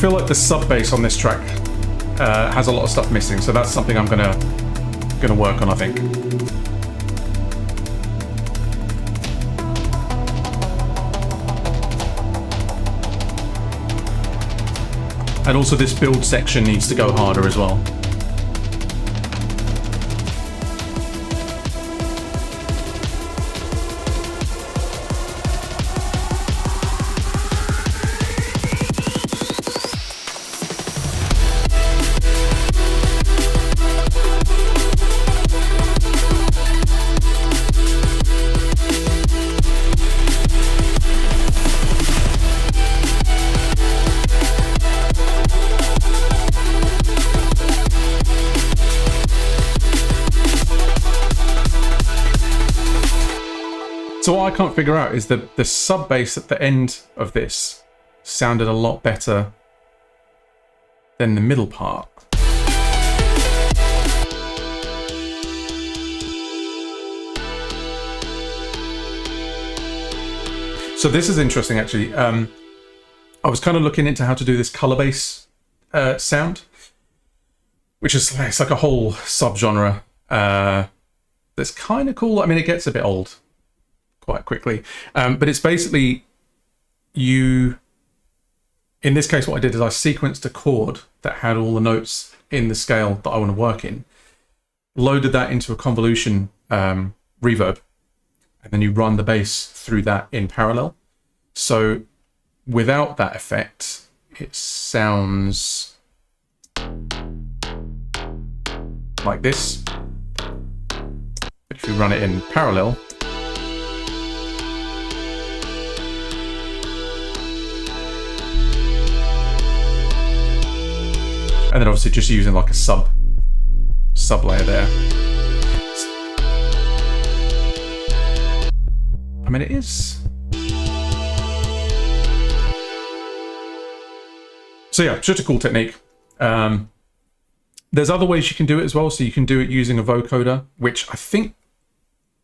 feel like the sub bass on this track has a lot of stuff missing, so that's something I'm gonna work on, I think. And also this build section needs to go harder as well. So what I can't figure out is that the sub bass at the end of this sounded a lot better than the middle part. So this is interesting, actually. I was kind of looking into how to do this color bass sound, which is it's like a whole subgenre that's kind of cool. I mean, it gets a bit old quite quickly, but it's basically in this case what I did is I sequenced a chord that had all the notes in the scale that I want to work in, loaded that into a convolution reverb, and then you run the bass through that in parallel. So without that effect it sounds like this, but if you run it in parallel, and then obviously just using like a sub layer there. I mean, it is. So yeah, just a cool technique. There's other ways you can do it as well. So you can do it using a vocoder, which I think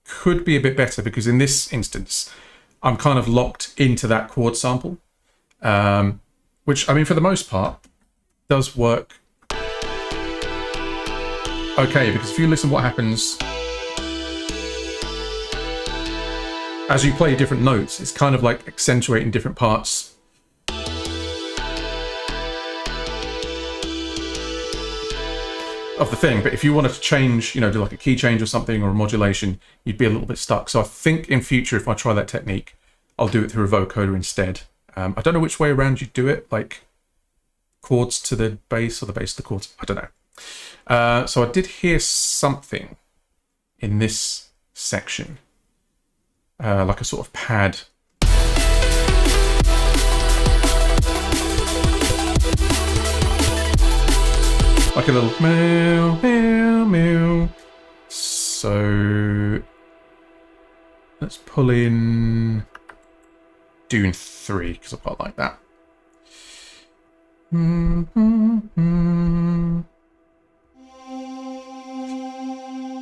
could be a bit better because in this instance, I'm kind of locked into that chord sample, which I mean, for the most part, does work okay, because if you listen what happens as you play different notes, it's kind of like accentuating different parts of the thing. But if you wanted to change, you know, do like a key change or something or a modulation, you'd be a little bit stuck. So I think in future, if I try that technique, I'll do it through a vocoder instead. I don't know which way around you do it, like chords to the bass or the bass to the chords. I don't know. So I did hear something in this section, like a sort of pad. Like a little meow, meow, meow. So let's pull in Dune 3, because I quite like that.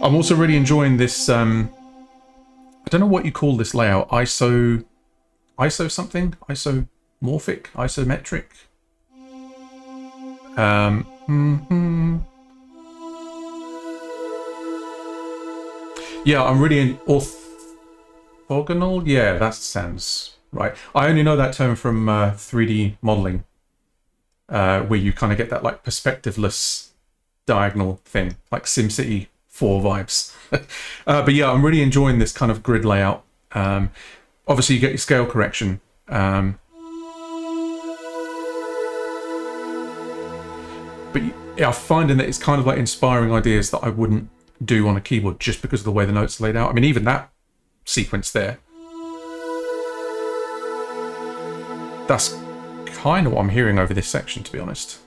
I'm also really enjoying this, I don't know what you call this layout, ISO something? Isomorphic? Isometric? Yeah, I'm really in orthogonal? Yeah, that sounds right. I only know that term from 3D modeling, where you kind of get that like perspectiveless diagonal thing, like SimCity 4 vibes. But yeah, I'm really enjoying this kind of grid layout. Obviously you get your scale correction. But yeah, I'm finding that it's kind of like inspiring ideas that I wouldn't do on a keyboard just because of the way the notes are laid out. I mean, even that sequence there, that's kind of what I'm hearing over this section, to be honest.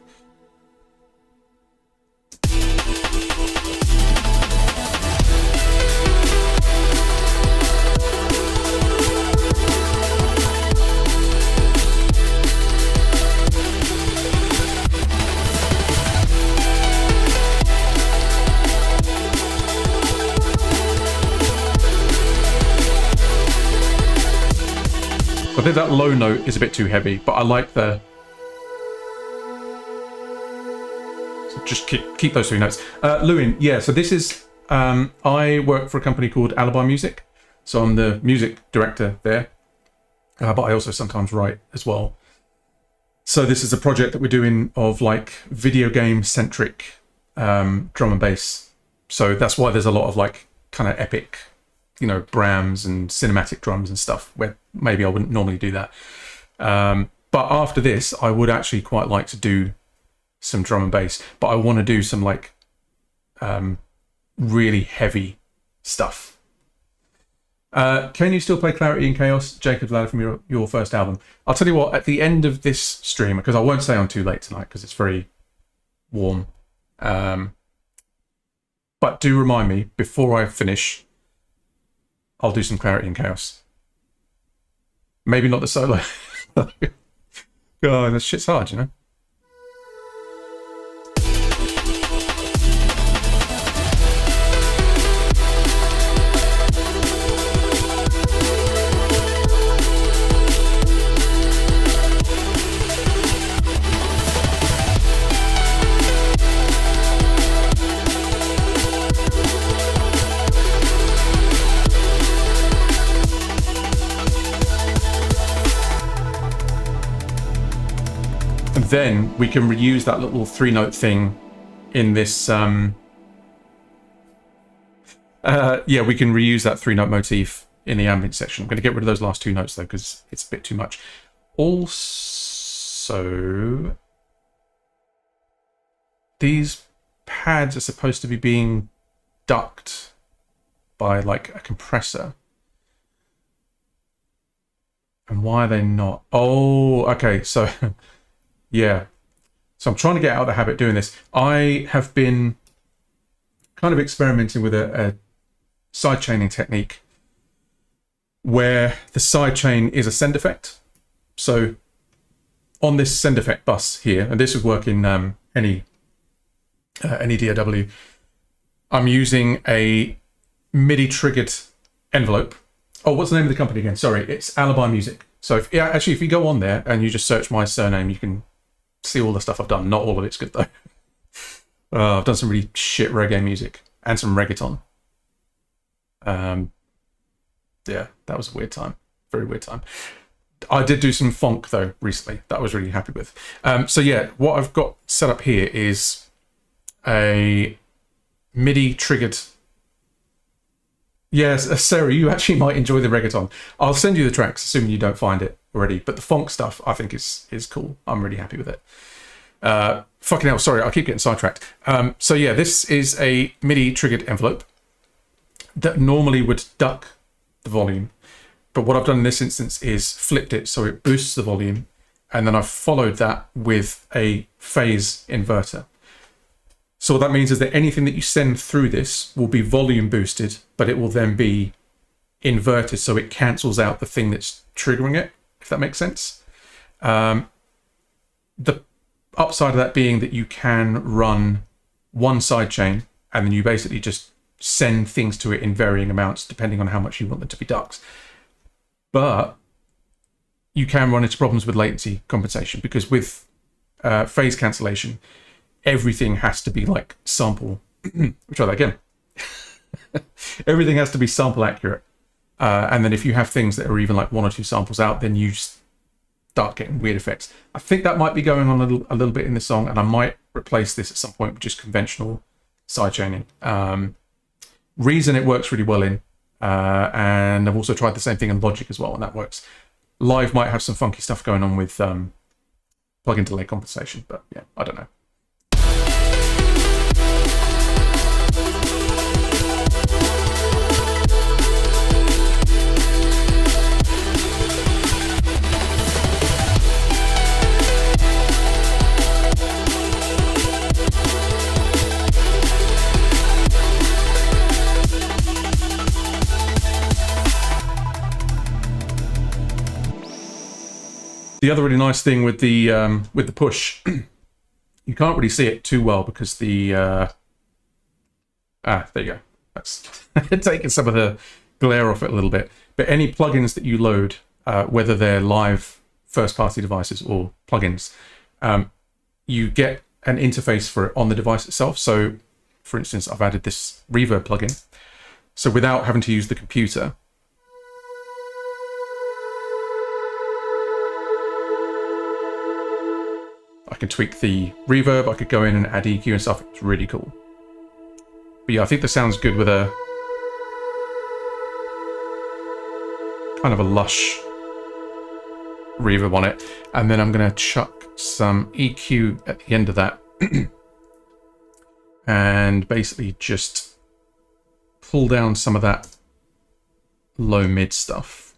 I think that low note is a bit too heavy, but I like the So just keep those 3 notes. Lewin, yeah, so this is, I work for a company called Alibi Music. So I'm the music director there, but I also sometimes write as well. So this is a project that we're doing of like video game centric drum and bass. So that's why there's a lot of like kind of epic, you know, Brahms and cinematic drums and stuff where maybe I wouldn't normally do that. But after this, I would actually quite like to do some drum and bass, but I want to do some like really heavy stuff. Can you still play Clarity and Chaos, Jacob's Ladder, from your first album? I'll tell you what, at the end of this stream, because I won't stay on too late tonight because it's very warm, but do remind me, before I finish, I'll do some Clarity and Chaos. Maybe not the solo. God, that shit's hard, you know? Then we can reuse that little 3-note thing in this. Yeah, we can reuse that 3-note motif in the ambient section. I'm going to get rid of those last 2 notes though, because it's a bit too much. Also, these pads are supposed to be being ducked by like a compressor. And why are they not? Oh, okay, so. Yeah, so I'm trying to get out of the habit doing this. I have been kind of experimenting with a sidechaining technique where the sidechain is a send effect. So on this send effect bus here, and this would work in any DAW, I'm using a MIDI triggered envelope. Oh, what's the name of the company again? Sorry, it's Alibi Music. So if you go on there and you just search my surname, you can see all the stuff I've done. Not all of it's good though. I've done some really shit reggae music and some reggaeton. Yeah, that was a weird time. Very weird time. I did do some funk though recently that I was really happy with. So yeah, what I've got set up here is a MIDI triggered. Yes, Sarah, you actually might enjoy the reggaeton. I'll send you the tracks, assuming you don't find it already. But the funk stuff, I think, is cool. I'm really happy with it. Fucking hell, sorry, I keep getting sidetracked. So yeah, this is a MIDI triggered envelope that normally would duck the volume. But what I've done in this instance is flipped it so it boosts the volume. And then I've followed that with a phase inverter. So what that means is that anything that you send through this will be volume boosted, but it will then be inverted so it cancels out the thing that's triggering it, if that makes sense. The upside of that being that you can run one sidechain and then you basically just send things to it in varying amounts depending on how much you want them to be ducks. But you can run into problems with latency compensation because with phase cancellation, everything has to be like sample. Try that again. Everything has to be sample accurate. And then if you have things that are even like 1 or 2 samples out, then you start getting weird effects. I think that might be going on a little bit in the song, and I might replace this at some point with just conventional sidechaining. Reason it works really well in, and I've also tried the same thing in Logic as well, and that works. Live might have some funky stuff going on with plug-in delay compensation, but yeah, I don't know. The other really nice thing with the push, you can't really see it too well because the there you go. That's taking some of the glare off it a little bit. But any plugins that you load, whether they're live first-party devices or plugins, you get an interface for it on the device itself. So, for instance, I've added this reverb plugin. So without having to use the computer, I can tweak the reverb, I could go in and add EQ and stuff. It's really cool. But yeah, I think this sounds good with a kind of a lush reverb on it. And then I'm going to chuck some EQ at the end of that and basically just pull down some of that low mid stuff.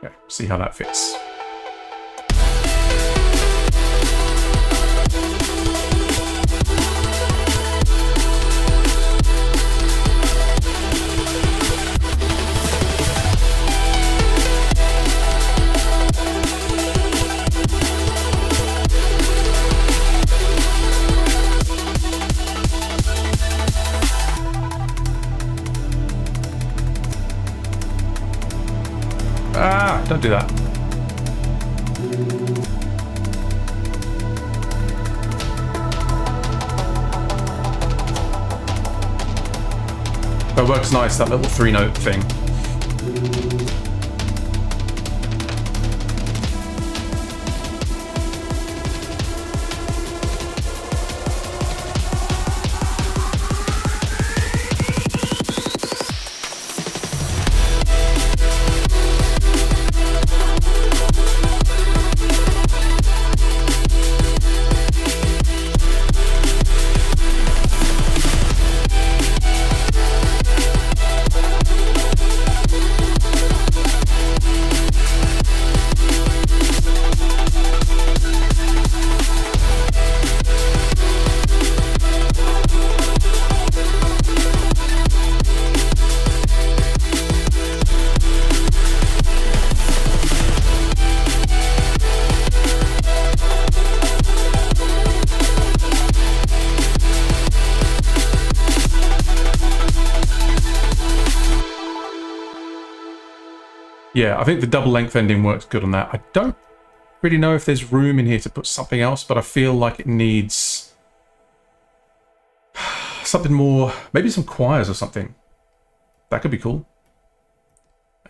Okay, see how that fits. Ah, don't do that. That works nice, that little 3-note thing. Yeah, I think the double length ending works good on that. I don't really know if there's room in here to put something else, but I feel like it needs something more, maybe some choirs or something. That could be cool.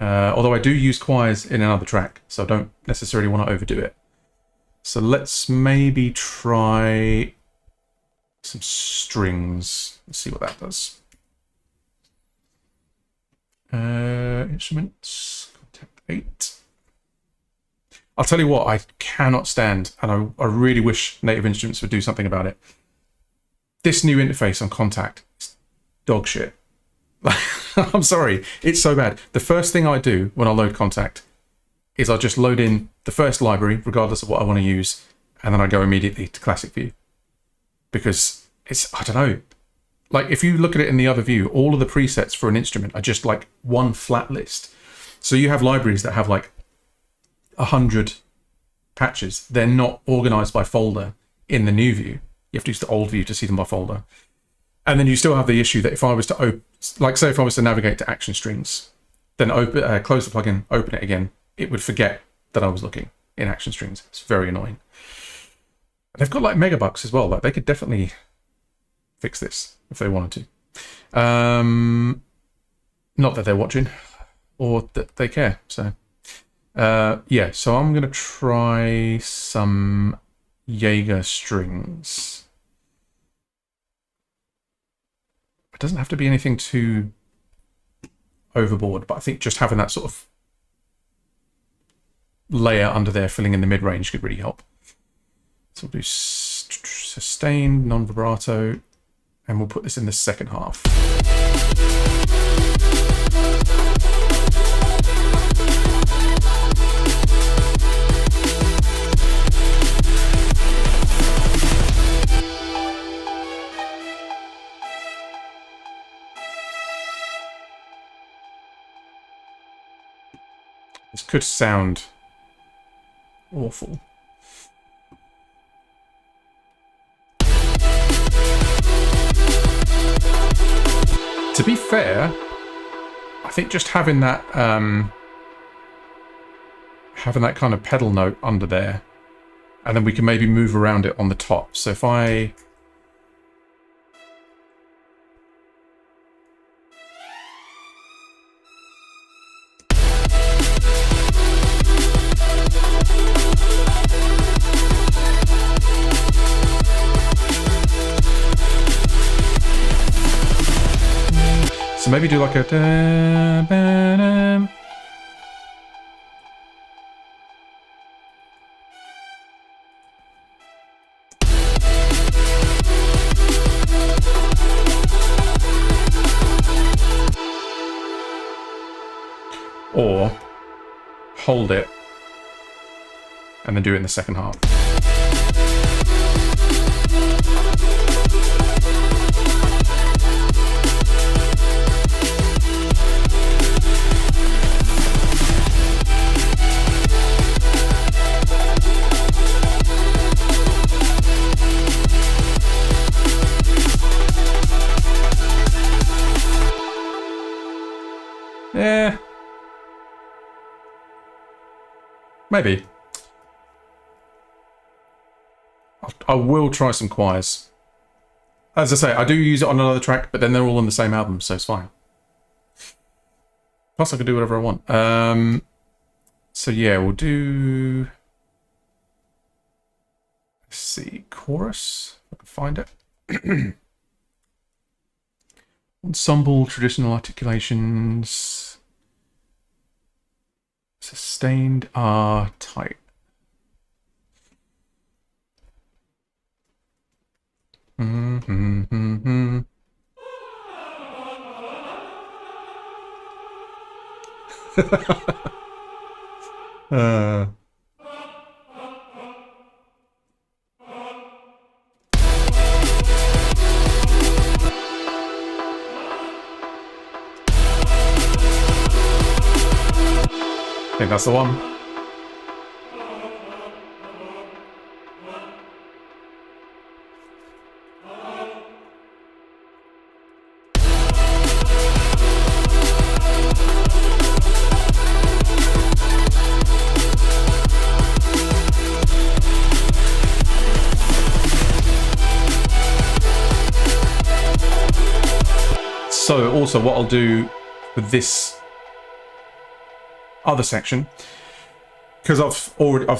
Although I do use choirs in another track, so I don't necessarily want to overdo it. So let's maybe try some strings. Let's see what that does. Instruments. 8. I'll tell you what, I cannot stand, and I really wish Native Instruments would do something about it. This new interface on Contact is dog shit. I'm sorry, it's so bad. The first thing I do when I load Contact is I just load in the first library, regardless of what I want to use, and then I go immediately to Classic View. Because it's, I don't know, like if you look at it in the other view, all of the presets for an instrument are just like one flat list. So you have libraries that have like 100 patches. They're not organized by folder in the new view. You have to use the old view to see them by folder. And then you still have the issue that if I was to like say if I was to navigate to action strings, then close the plugin, open it again, it would forget that I was looking in action strings. It's very annoying. And they've got like megabucks as well. Like they could definitely fix this if they wanted to. Not that they're watching or that they care. So yeah, so I'm going to try some Jaeger strings. It doesn't have to be anything too overboard, but I think just having that sort of layer under there filling in the mid-range could really help. So we'll do sustained, non-vibrato, and we'll put this in the second half. This could sound awful. To be fair, I think just having that kind of pedal note under there, and then we can maybe move around it on the top. So if I... So maybe do like a... Or hold it and then do it in the second half. Yeah. Maybe. I will try some choirs. As I say, I do use it on another track, but then they're all on the same album, so it's fine. Plus I can do whatever I want. So yeah, we'll do... Let's see, chorus, if I can find it. Ensemble, traditional articulations, sustained R tight. I think that's the one. So also what I'll do with this other section, because I've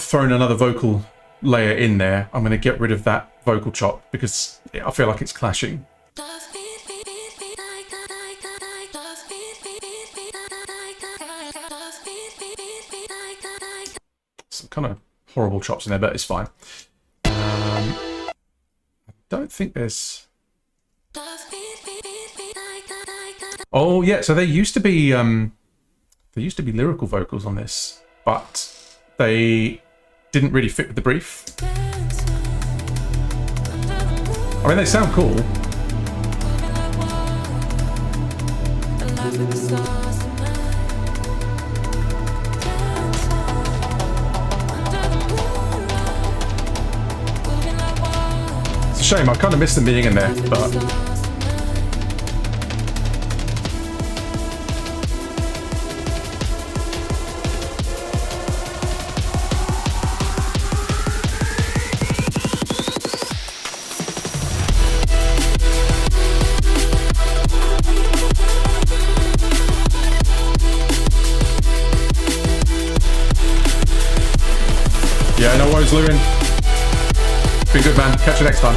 thrown another vocal layer in there, I'm going to get rid of that vocal chop because I feel like it's clashing. Some kind of horrible chops in there, but it's fine. I don't think there's... Oh yeah, so there used to be lyrical vocals on this, but they didn't really fit with the brief. I mean, they sound cool. It's a shame, I kind of miss them being in there, but... Yeah, no worries, Lewin. Been good, man. Catch you next time.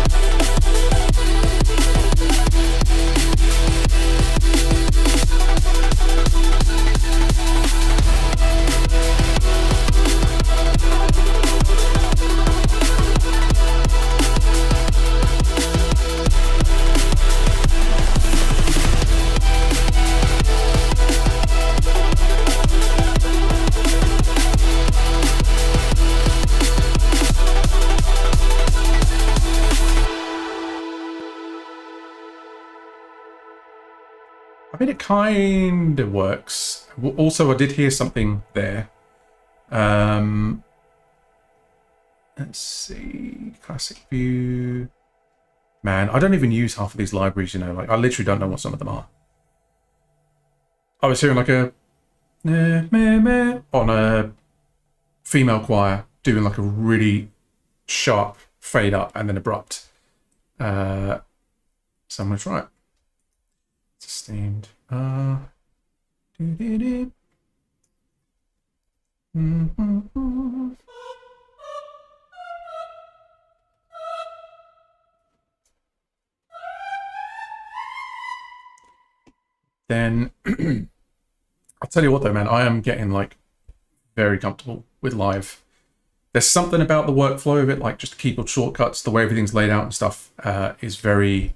I mean, it kind of works. Also, I did hear something there. Let's see. Classic view. Man, I don't even use half of these libraries, you know. Like, I literally don't know what some of them are. I was hearing like a meh, meh, meh, on a female choir doing like a really sharp fade up and then abrupt. So I'm going to try it. Sustained. Then I'll tell you what though, man, I am getting like very comfortable with live. There's something about the workflow of it, like just the keyboard shortcuts, the way everything's laid out and stuff, is very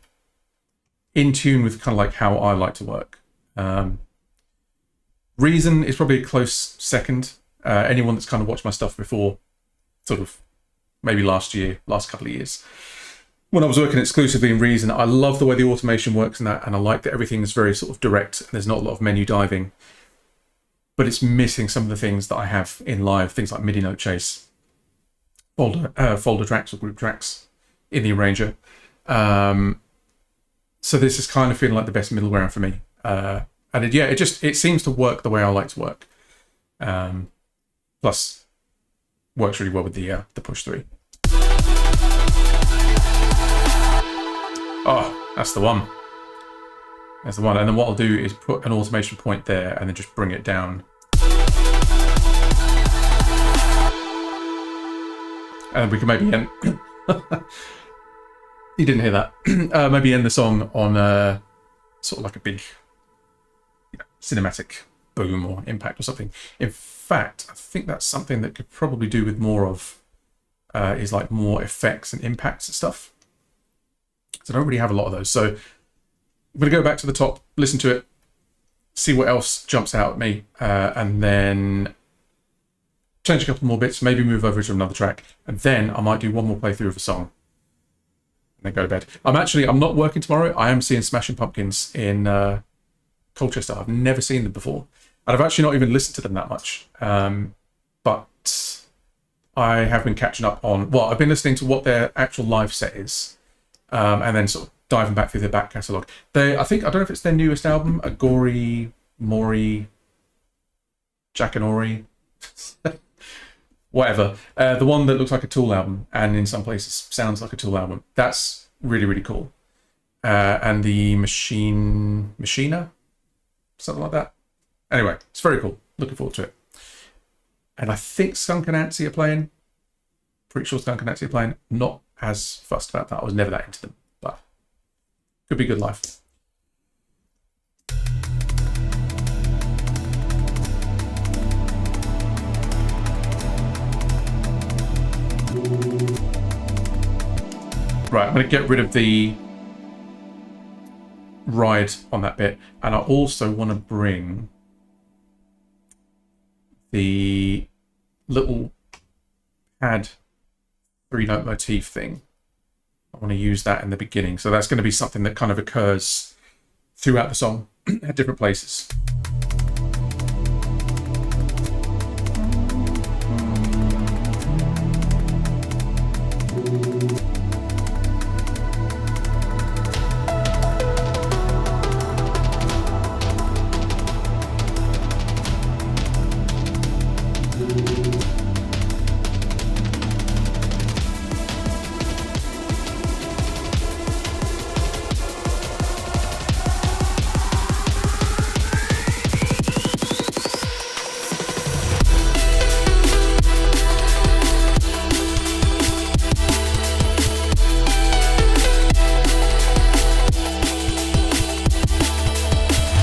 in tune with kind of like how I like to work. Reason is probably a close second. Anyone that's kind of watched my stuff before, sort of maybe last couple of years, when I was working exclusively in Reason, I love the way the automation works in that, and I like that everything is very sort of direct. And there's not a lot of menu diving, but it's missing some of the things that I have in live, things like MIDI note chase, folder tracks or group tracks in the arranger. So this is kind of feeling like the best middle ground for me. And it seems to work the way I like to work. Plus, works really well with the push 3. Oh, that's the one. That's the one. And then what I'll do is put an automation point there and then just bring it down. And we can maybe end. You didn't hear that. Maybe end the song on sort of like a big cinematic boom or impact or something. In fact, I think that's something that could probably do with more of is like more effects and impacts and stuff. So I don't really have a lot of those. So I'm going to go back to the top, listen to it, see what else jumps out at me, and then change a couple more bits, maybe move over to another track, and then I might do one more playthrough of a song and then go to bed. I'm not working tomorrow. I am seeing Smashing Pumpkins in Colchester. I've never seen them before, and I've actually not even listened to them that much. But I have been catching up on, well, I've been listening to what their actual live set is, and then sort of diving back through their back catalogue. I don't know if it's their newest album, Agori, Mori, Jackanory, whatever. The one that looks like a Tool album and in some places sounds like a Tool album. That's really, really cool. And the Machina, something like that. Anyway, it's very cool. Looking forward to it. And I think Skunk and Nancy are playing. Pretty sure Skunk and Nancy are playing. Not as fussed about that. I was never that into them, but could be good life. Right, I'm going to get rid of the ride on that bit, and I also want to bring the little pad 3-note motif thing. I want to use that in the beginning, so that's going to be something that kind of occurs throughout the song at different places.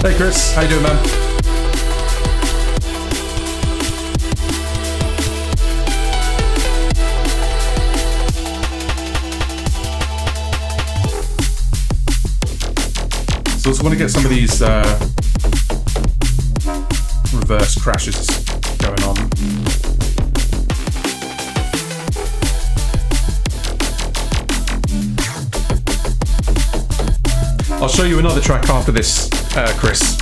Hey Chris, how you doing, man? So I just want to get some of these reverse crashes going on. I'll show you another track after this, Chris.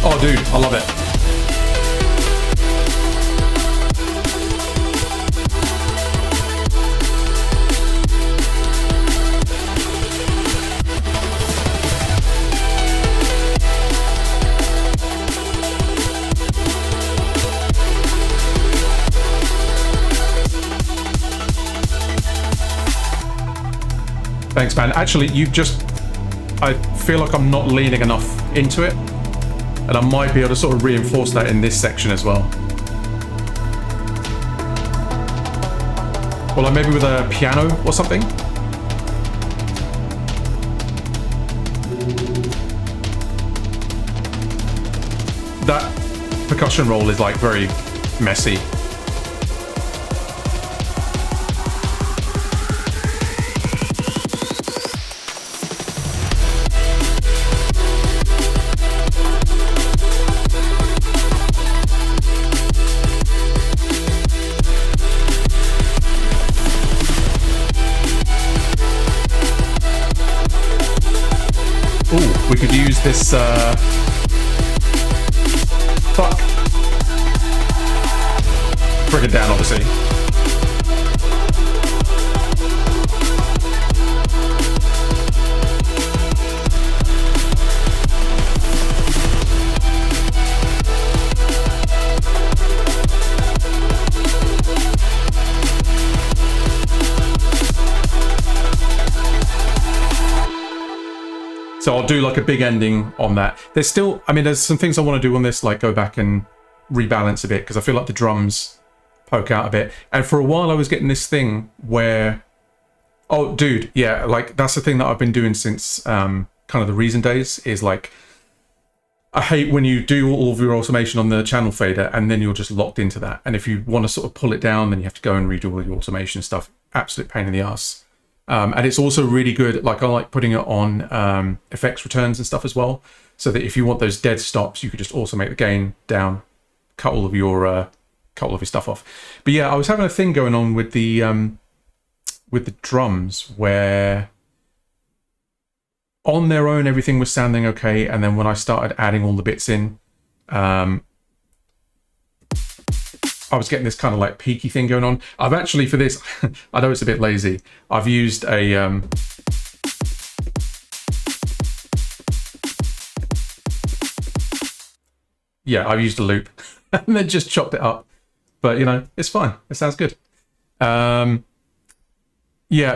Oh, dude, I love it. Thanks, man. Actually, I feel like I'm not leaning enough into it, and I might be able to sort of reinforce that in this section as well. Or like maybe with a piano or something. That percussion roll is like very messy. Ooh, we could use this, fuck. Bring it down, obviously. So I'll do like a big ending on that. There's still, I mean, there's some things I want to do on this, like go back and rebalance a bit, because I feel like the drums poke out a bit. And for a while I was getting this thing where, oh dude, yeah, like that's the thing that I've been doing since kind of the Reason days, is like, I hate when you do all of your automation on the channel fader and then you're just locked into that. And if you want to sort of pull it down, then you have to go and redo all your automation stuff. Absolute pain in the ass. And it's also really good, like I like putting it on effects returns and stuff as well, so that if you want those dead stops, you could just automate the gain down, cut all of your stuff off. But yeah, I was having a thing going on with the drums where on their own everything was sounding okay, and then when I started adding all the bits in, I was getting this kind of like peaky thing going on. I've actually, for this, I know it's a bit lazy, I've used a yeah, I've used a loop and then just chopped it up. But you know, it's fine. It sounds good. Yeah,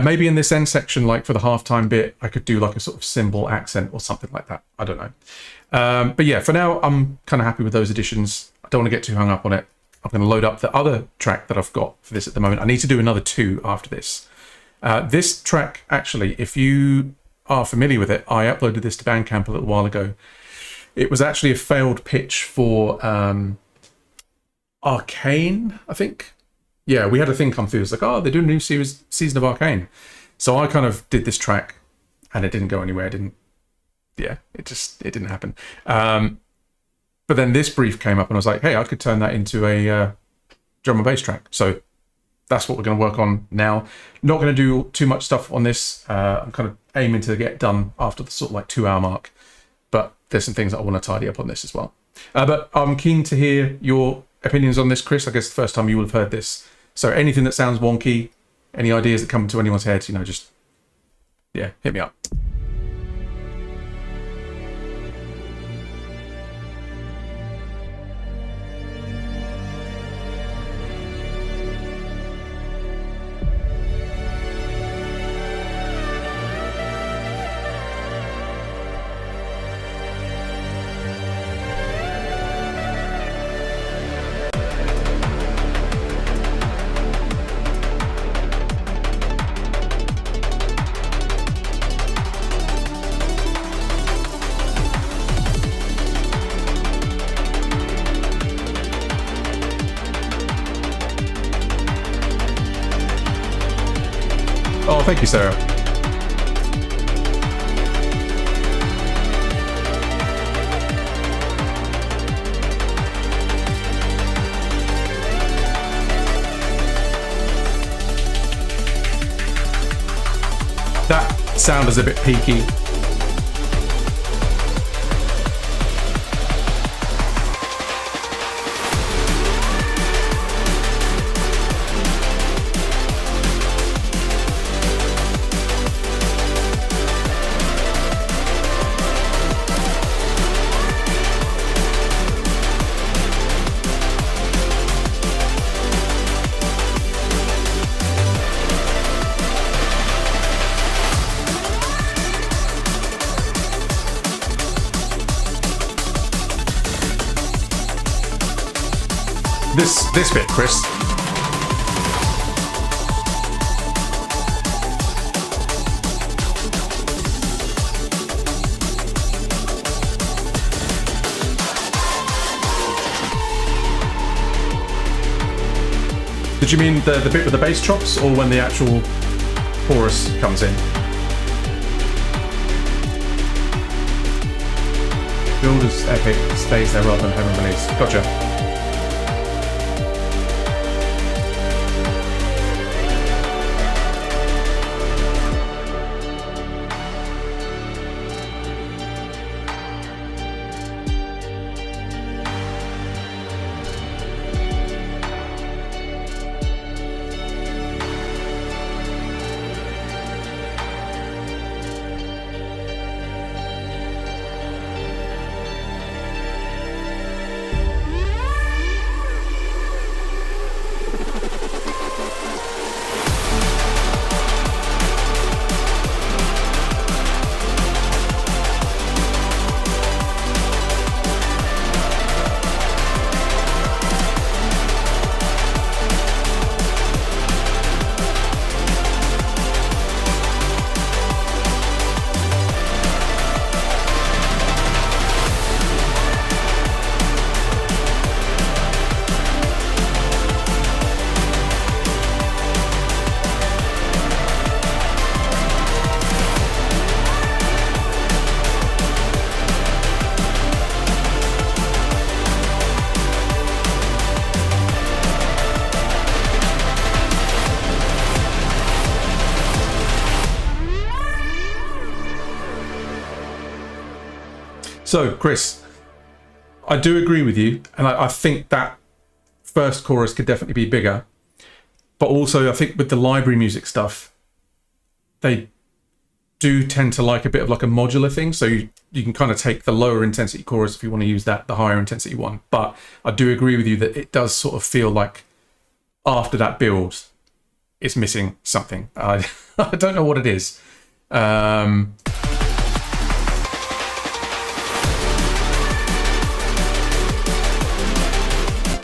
maybe in this end section, like for the halftime bit, I could do like a sort of cymbal accent or something like that. I don't know. But yeah, for now, I'm kind of happy with those additions. I don't want to get too hung up on it. I'm going to load up the other track that I've got for this at the moment. I need to do another 2 after this. This track, actually, if you are familiar with it, I uploaded this to Bandcamp a little while ago. It was actually a failed pitch for Arcane, I think. Yeah, we had a thing come through. It's like, oh, they're doing a new season of Arcane. So I kind of did this track, and it didn't go anywhere. It didn't happen. But then this brief came up and I was like, hey, I could turn that into a drum and bass track. So that's what we're going to work on now. Not going to do too much stuff on this. I'm kind of aiming to get done after the sort of like 2-hour mark. But there's some things that I want to tidy up on this as well. But I'm keen to hear your opinions on this, Chris. I guess the first time you will have heard this. So anything that sounds wonky, any ideas that come to anyone's head, you know, just, yeah, hit me up. Oh, thank you, Sarah. That sound is a bit peaky. This bit, Chris. Did you mean the bit with the bass chops, or when the actual chorus comes in? Build as epic stays there rather than heaven release. Gotcha. So, Chris, I do agree with you, and I think that first chorus could definitely be bigger. But also, I think with the library music stuff, they do tend to like a bit of like a modular thing. So you can kind of take the lower intensity chorus if you want to use that, the higher intensity one. But I do agree with you that it does sort of feel like after that build, it's missing something. I don't know what it is.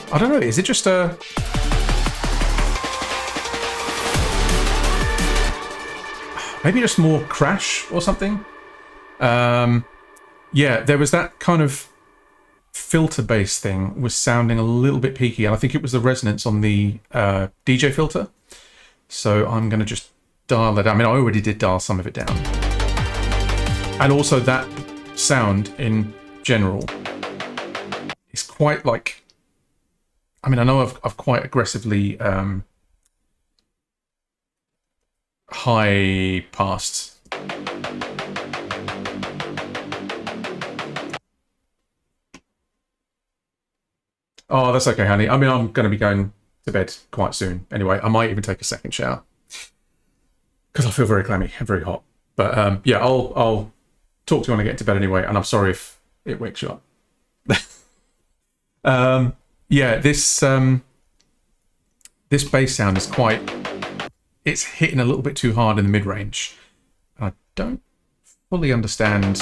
I don't know, is it just a... maybe just more crash or something? Yeah, there was that kind of filter bass thing was sounding a little bit peaky, and I think it was the resonance on the DJ filter. So I'm going to just dial that down. I mean, I already did dial some of it down. And also that sound in general is quite like... I mean, I know I've quite aggressively high passed. Oh, that's okay, honey. I mean, I'm going to be going to bed quite soon. Anyway, I might even take a second shower because I feel very clammy and very hot. But yeah, I'll talk to you when I get to bed anyway. And I'm sorry if it wakes you up. Yeah, this bass sound is quite... it's hitting a little bit too hard in the mid-range. And I don't fully understand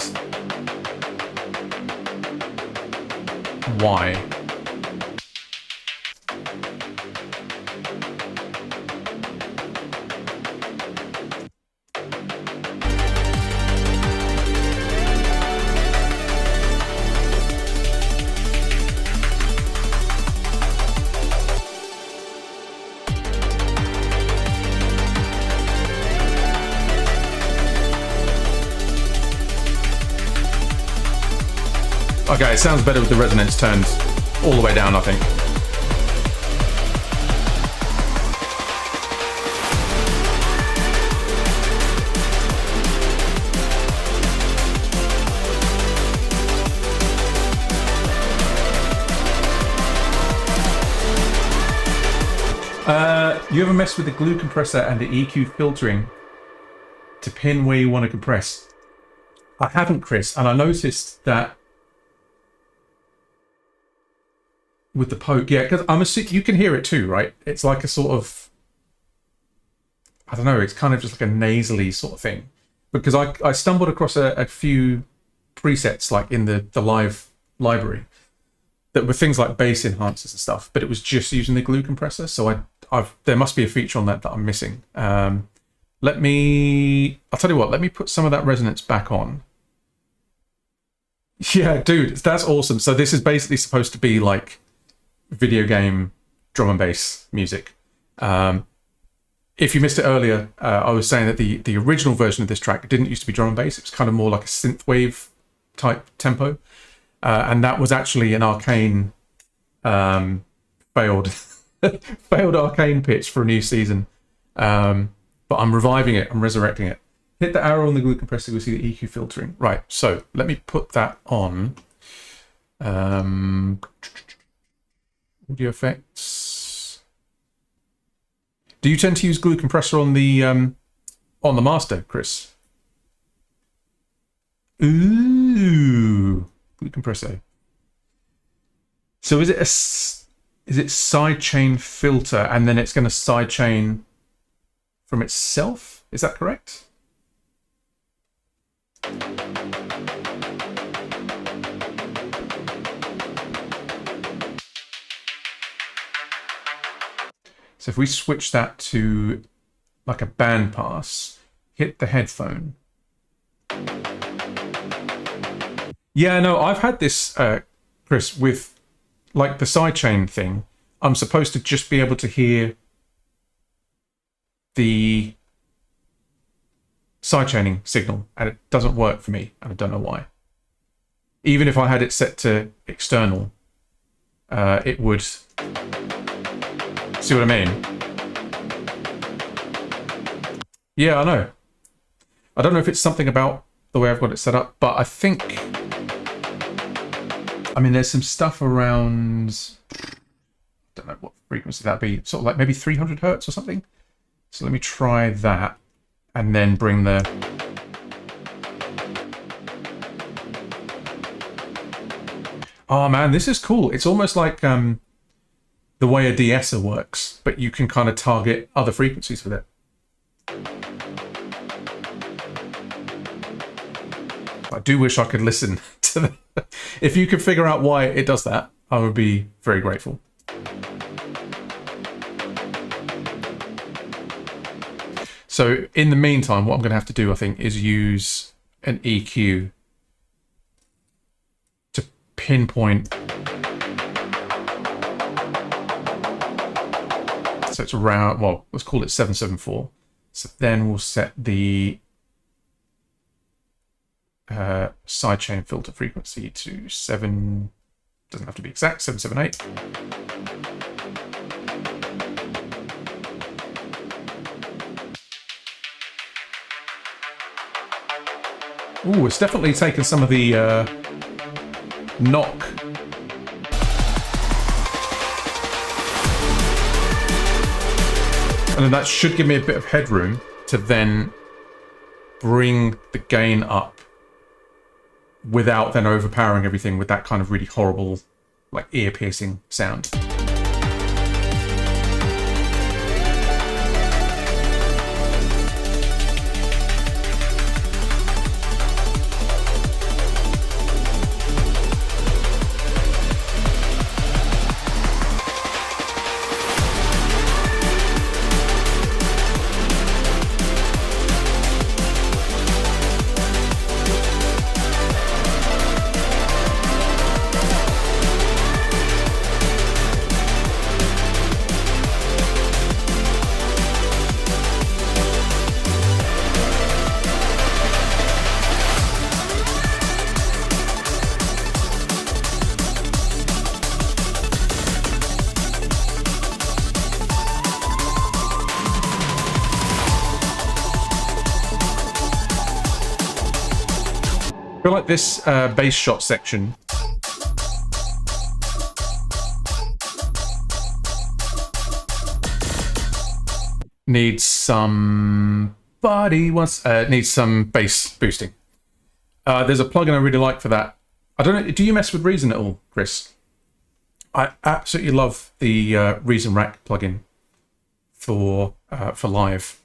why. Okay, it sounds better with the resonance turned all the way down, I think. You ever mess with the glue compressor and the EQ filtering to pin where you want to compress? I haven't, Chris, and I noticed that with the poke, yeah, because I'm assuming you can hear it too, right? It's like a sort of, I don't know, it's kind of just like a nasally sort of thing. Because I stumbled across a few presets like in the live library that were things like bass enhancers and stuff, but it was just using the glue compressor. So there must be a feature on that I'm missing. I'll tell you what, let me put some of that resonance back on. Yeah, dude, that's awesome. So this is basically supposed to be like video game drum and bass music. If you missed it earlier, I was saying that the original version of this track didn't used to be drum and bass. It was kind of more like a synthwave type tempo. And that was actually an Arcane failed Arcane pitch for a new season. But I'm reviving it. I'm resurrecting it. Hit the arrow on the glue compressor, you'll see the EQ filtering. Right, so let me put that on. Audio effects. Do you tend to use glue compressor on the master, Chris? Ooh, glue compressor. So is it sidechain filter, and then it's going to sidechain from itself? Is that correct? So if we switch that to like a band pass, hit the headphone. Yeah, no, I've had this, Chris, with like the sidechain thing. I'm supposed to just be able to hear the sidechaining signal, and it doesn't work for me, and I don't know why. Even if I had it set to external, it would. See what I mean? Yeah, I know. I don't know if it's something about the way I've got it set up, but I think, I mean, there's some stuff around, I don't know what frequency that'd be, sort of like maybe 300 hertz or something. So let me try that and then bring the, oh man, this is cool. It's almost like the way a de-esser works, but you can kind of target other frequencies with it. I do wish I could listen to the... If you could figure out why it does that, I would be very grateful. So in the meantime, what I'm going to have to do, I think, is use an EQ to pinpoint. So it's around, well, let's call it 774. So then we'll set the sidechain filter frequency to 7, doesn't have to be exact, 778. Ooh, it's definitely taken some of the knock. And then that should give me a bit of headroom to then bring the gain up without then overpowering everything with that kind of really horrible, like ear-piercing sound. I feel like this bass shot section needs some needs some bass boosting. There's a plugin I really like for that. I don't know, do you mess with Reason at all, Chris? I absolutely love the Reason Rack plugin for live.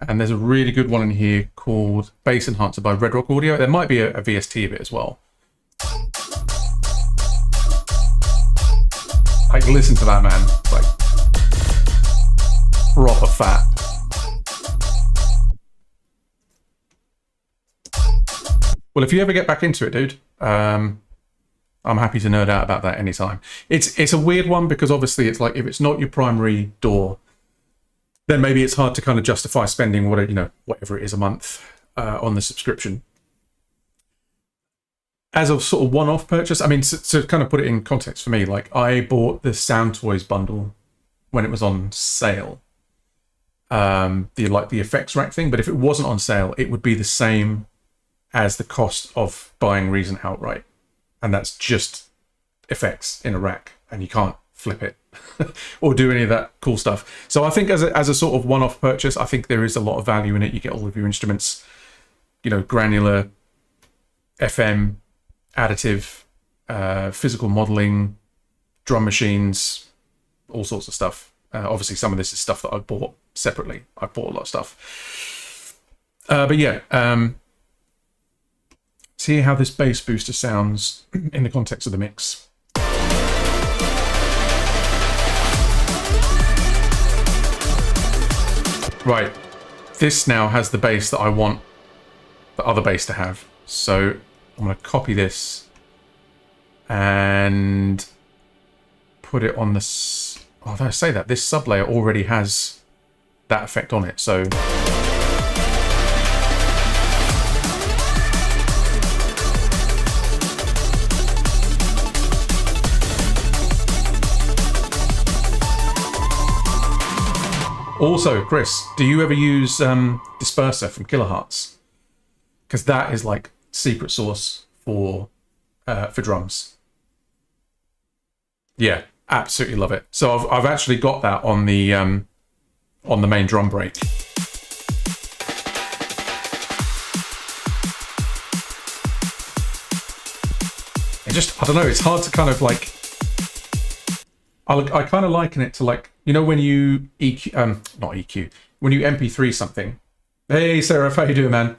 And there's a really good one in here called Bass Enhancer by Red Rock Audio. There might be a VST of it as well. Like, listen to that, man. It's like proper fat. Well, if you ever get back into it, dude, I'm happy to nerd out about that anytime. It's a weird one because obviously it's like if it's not your primary DAW, then maybe it's hard to kind of justify spending whatever it is a month on the subscription. As a sort of one-off purchase, I mean, to kind of put it in context for me, like I bought the Sound Toys bundle when it was on sale, the effects rack thing. But if it wasn't on sale, it would be the same as the cost of buying Reason outright, and that's just effects in a rack, and you can't flip it or do any of that cool stuff. So I think as a sort of one-off purchase, I think there is a lot of value in it. You get all of your instruments, granular, FM, additive, physical modeling, drum machines, all sorts of stuff. Obviously, some of this is stuff that I bought separately. I bought a lot of stuff. But yeah, see how this bass booster sounds in the context of the mix. Right, this now has the bass that I want the other bass to have. So I'm going to copy this and put it on this. Oh, did I say that? This sublayer already has that effect on it. So also, Chris, do you ever use Disperser from Kilohertz? Because that is like secret sauce for drums. Yeah, absolutely love it. So I've actually got that on the main drum break. I don't know, it's hard to kind of like, I kind of liken it to like, when you when you MP3 something. Hey Seraph, how you doing, man?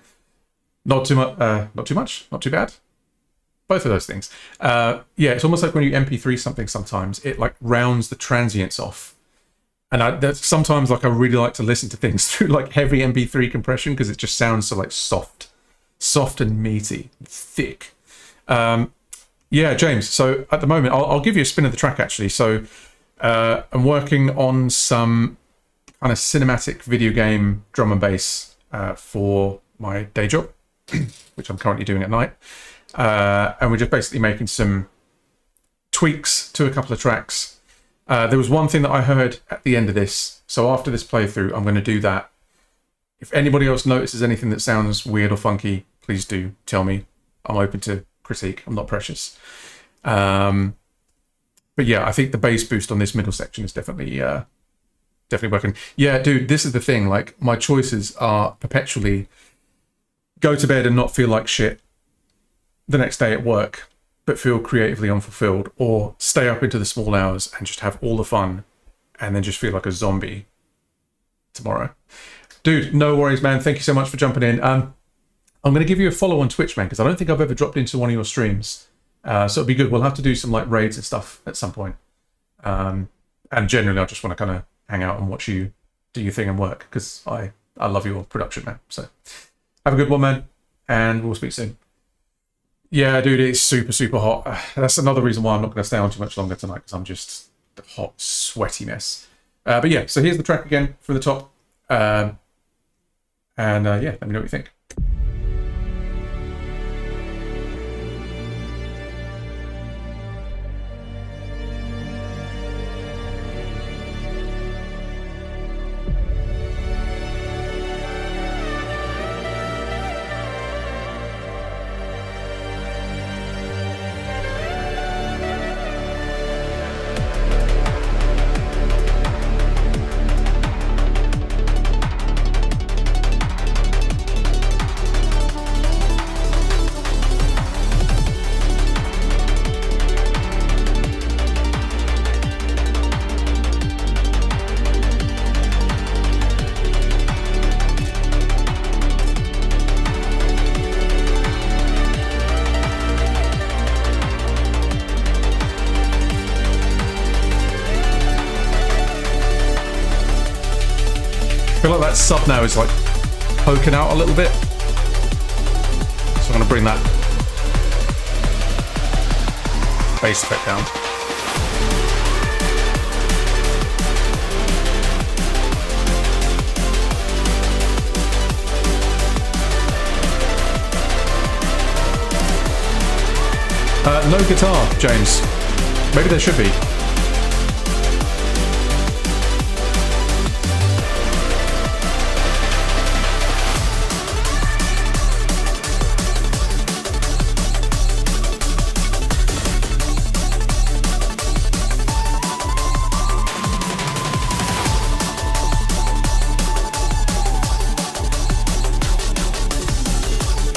Not too much, not too bad. Both of those things. Yeah, it's almost like when you MP3 something sometimes, it like rounds the transients off. And that's sometimes like I really like to listen to things through like heavy MP3 compression because it just sounds so like soft and meaty, thick. Yeah, James, so at the moment, I'll give you a spin of the track actually. So I'm working on some kind of cinematic video game drum and bass for my day job, which I'm currently doing at night. And we're just basically making some tweaks to a couple of tracks. There was one thing that I heard at the end of this. So after this playthrough, I'm going to do that. If anybody else notices anything that sounds weird or funky, please do tell me. I'm open to critique. I'm not precious. But yeah, I think the bass boost on this middle section is definitely working. Yeah, dude, this is the thing. Like, my choices are perpetually go to bed and not feel like shit the next day at work, but feel creatively unfulfilled, or stay up into the small hours and just have all the fun and then just feel like a zombie tomorrow. Dude, no worries, man. Thank you so much for jumping in. I'm going to give you a follow on Twitch, man, because I don't think I've ever dropped into one of your streams. So it'll be good. We'll have to do some like raids and stuff at some point. And generally, I just want to kind of hang out and watch you do your thing and work, because I love your production, man. So have a good one, man, and we'll speak soon. Yeah, dude, it's super, super hot. That's another reason why I'm not going to stay on too much longer tonight, because I'm just a hot, sweaty mess. But yeah, so here's the track again from the top. Yeah, let me know what you think. feel like that sub now is like poking out a little bit. So I'm going to bring that bass effect down. No guitar, James. Maybe there should be.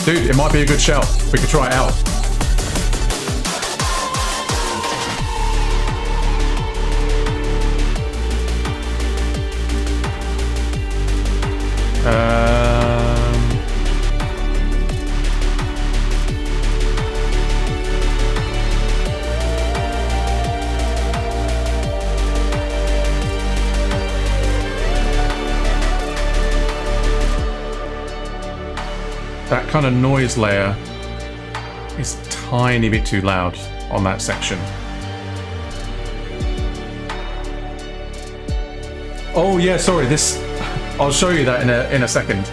Dude, it might be a good shout. We could try it out. That kind of noise layer is a tiny bit too loud on that section. Oh yeah, sorry, this, I'll show you that in a second.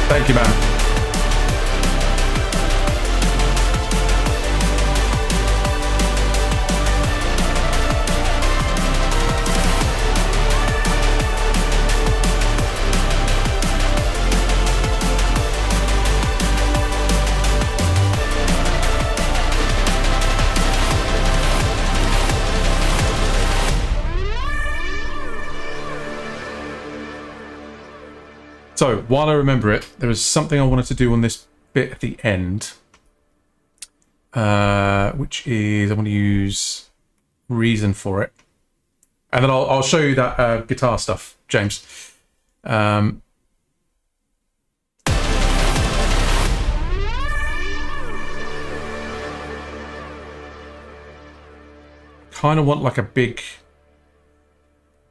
Thank you, man. So, while I remember it, there was something I wanted to do on this bit at the end, which is I want to use Reason for it, and then I'll show you that guitar stuff, James. Kind of want like a big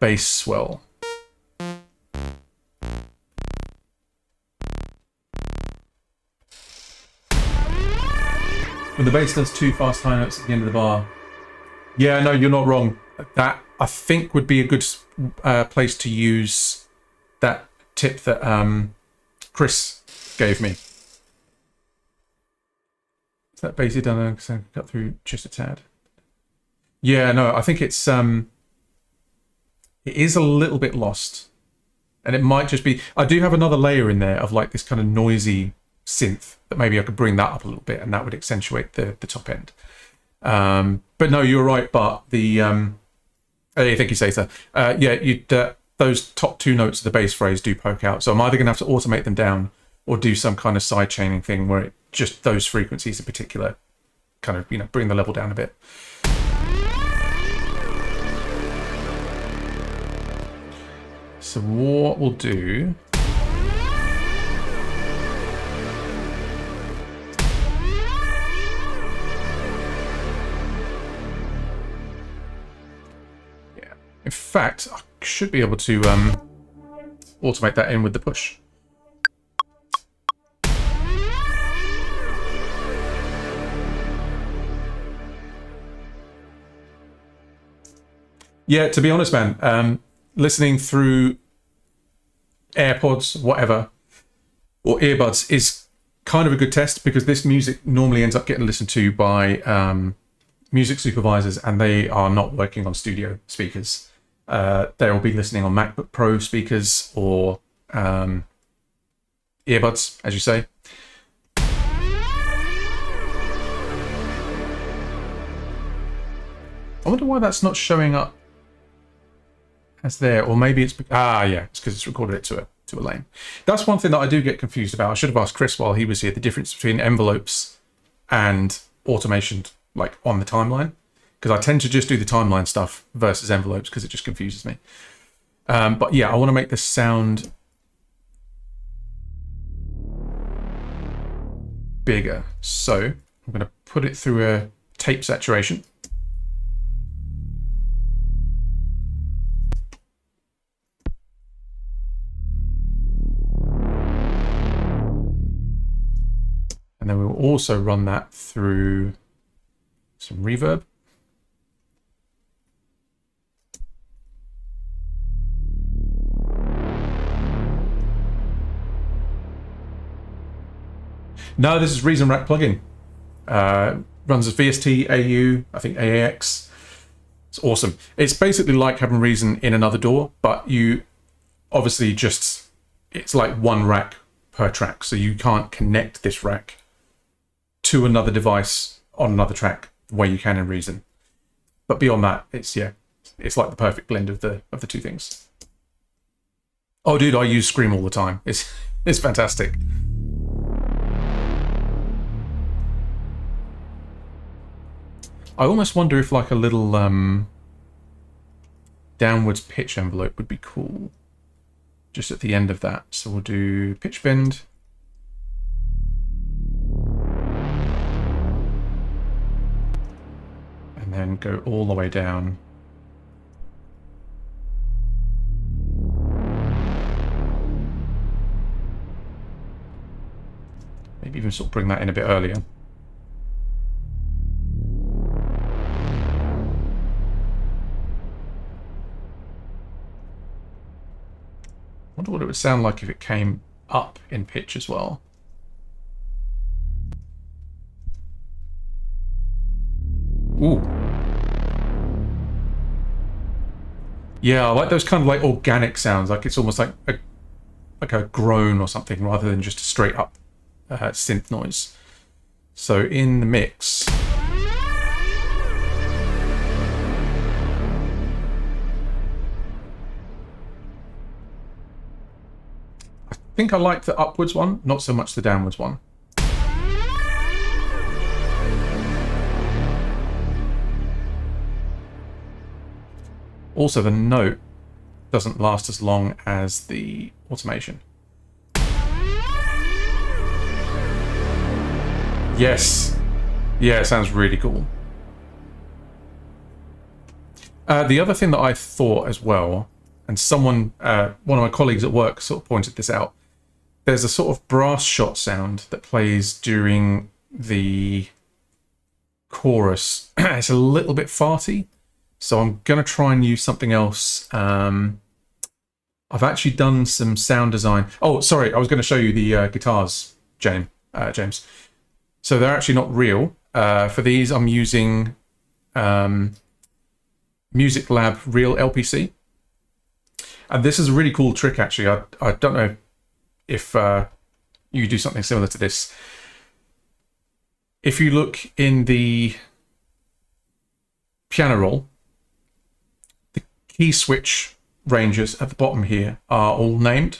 bass swell. When the bass does two fast high notes at the end of the bar. Yeah, no, you're not wrong. That, I think, would be a good place to use that tip that Chris gave me. Is that bassy done? Cut through just a tad. Yeah, no, I think it's it is a little bit lost. And it might just be, I do have another layer in there of like this kind of noisy synth that maybe I could bring that up a little bit, and that would accentuate the top end. But no, you're right. But the thank you, Sata. Yeah, those top two notes of the bass phrase do poke out. So I'm either going to have to automate them down or do some kind of side chaining thing where it just those frequencies in particular kind of, you know, bring the level down a bit. So what we'll do. In fact, I should be able to automate that in with the push. Yeah, to be honest, man, listening through AirPods, whatever, or earbuds is kind of a good test, because this music normally ends up getting listened to by music supervisors, and they are not working on studio speakers. They'll be listening on MacBook Pro speakers or earbuds, as you say. I wonder why that's not showing up as there, or maybe it's yeah, it's because it's recorded it to a lane. That's one thing that I do get confused about. I should have asked Chris while he was here the difference between envelopes and automation, like on the timeline, because I tend to just do the timeline stuff versus envelopes because it just confuses me. But yeah, I want to make this sound bigger, so I'm going to put it through a tape saturation. And then we'll also run that through some reverb. No, this is Reason Rack plugin. Runs as VST, AU, I think AAX. It's awesome. It's basically like having Reason in another DAW, but you obviously just, it's like one rack per track. So you can't connect this rack to another device on another track the way you can in Reason. But beyond that, it's like the perfect blend of the two things. Oh dude, I use Scream all the time. It's fantastic. I almost wonder if like a little downwards pitch envelope would be cool. Just at the end of that. So we'll do pitch bend. And then go all the way down. Maybe even sort of bring that in a bit earlier. I wonder what it would sound like if it came up in pitch as well. Ooh. Yeah, I like those kind of like organic sounds, like it's almost like a groan or something rather than just a straight up synth noise. So in the mix, I think I like the upwards one, not so much the downwards one. Also, the note doesn't last as long as the automation. Yes. Yeah, it sounds really cool. The other thing that I thought as well, and someone, one of my colleagues at work sort of pointed this out, there's a sort of brass shot sound that plays during the chorus. It's a little bit farty. So I'm going to try and use something else. I've actually done some sound design. Oh, sorry, I was going to show you the guitars, James. So they're actually not real. For these, I'm using Music Lab Real LPC. And this is a really cool trick, actually. I don't know if you do something similar to this. If you look in the piano roll, key switch ranges at the bottom here are all named,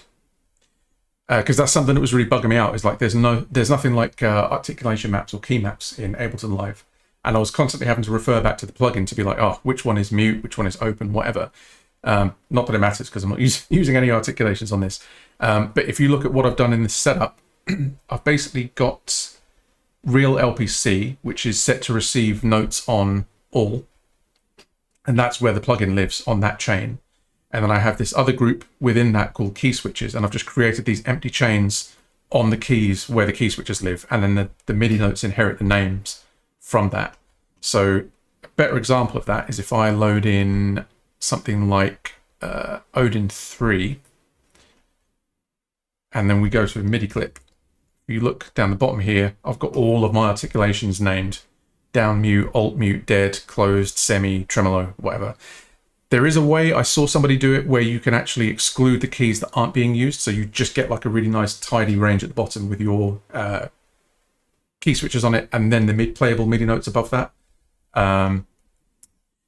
because that's something that was really bugging me out. Is like there's nothing like articulation maps or key maps in Ableton Live, and I was constantly having to refer back to the plugin to be like, oh, which one is mute, which one is open, whatever. Not that it matters because I'm not using any articulations on this. But if you look at what I've done in this setup, I've basically got Real LPC, which is set to receive notes on all. And that's where the plugin lives, on that chain. And then I have this other group within that called key switches. And I've just created these empty chains on the keys where the key switches live. And then the MIDI notes inherit the names from that. So a better example of that is if I load in something like Odin 3, and then we go to a MIDI clip. If you look down the bottom here, I've got all of my articulations named. Down mute, alt mute, dead, closed, semi, tremolo, whatever. There is a way, I saw somebody do it, where you can actually exclude the keys that aren't being used, so you just get like a really nice tidy range at the bottom with your key switches on it, and then the playable MIDI notes above that.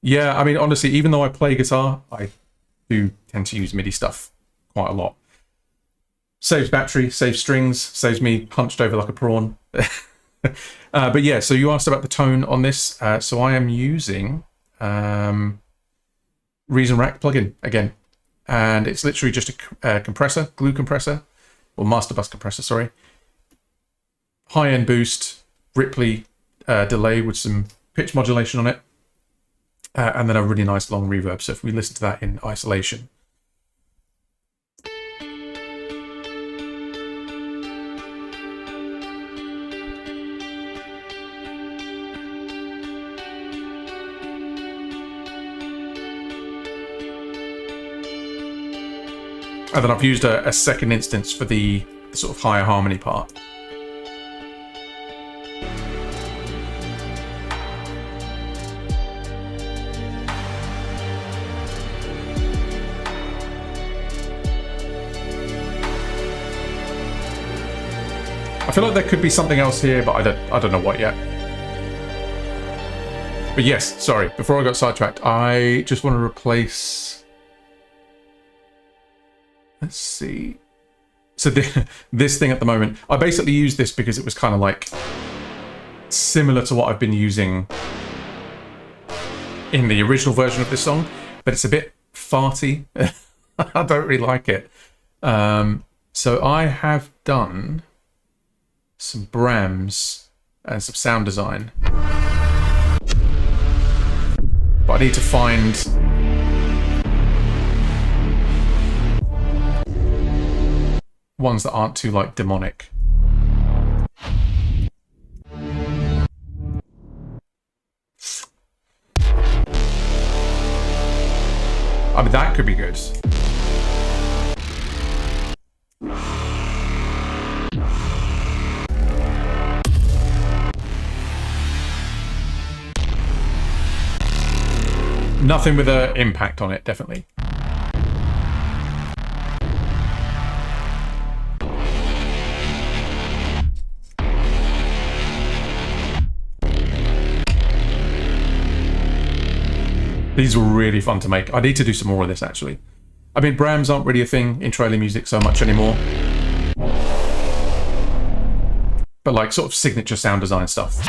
Yeah, I mean, honestly, even though I play guitar, I do tend to use MIDI stuff quite a lot. Saves battery, saves strings, saves me hunched over like a prawn. But yeah, so you asked about the tone on this. So I am using Reason Rack plugin again. And it's literally just a compressor, glue compressor, or master bus compressor, sorry. High-end boost, Ripley delay with some pitch modulation on it. And then a really nice long reverb. So if we listen to that in isolation. And then I've used a second instance for the sort of higher harmony part. I feel like there could be something else here, but I don't know what yet. But yes, sorry, before I got sidetracked, I just want to replace... Let's see. So this thing at the moment, I basically used this because it was kind of like similar to what I've been using in the original version of this song, but it's a bit farty. I don't really like it. So I have done some Brahms and some sound design. But I need to find ones that aren't too like demonic. I mean, that could be good. Nothing with an impact on it, definitely. These were really fun to make. I need to do some more of this, actually. I mean, Brahms aren't really a thing in trailer music so much anymore. But like sort of signature sound design stuff.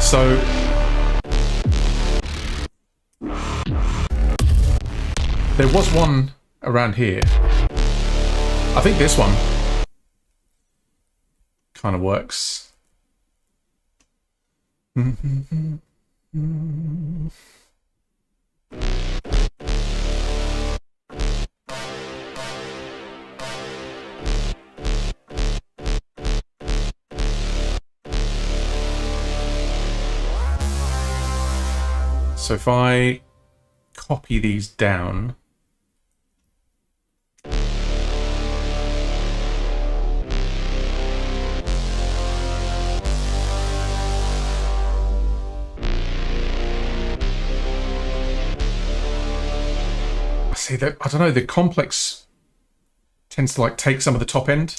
So there was one around here. I think this one kind of works. So if I copy these down, see that, I don't know, the complex tends to like take some of the top end.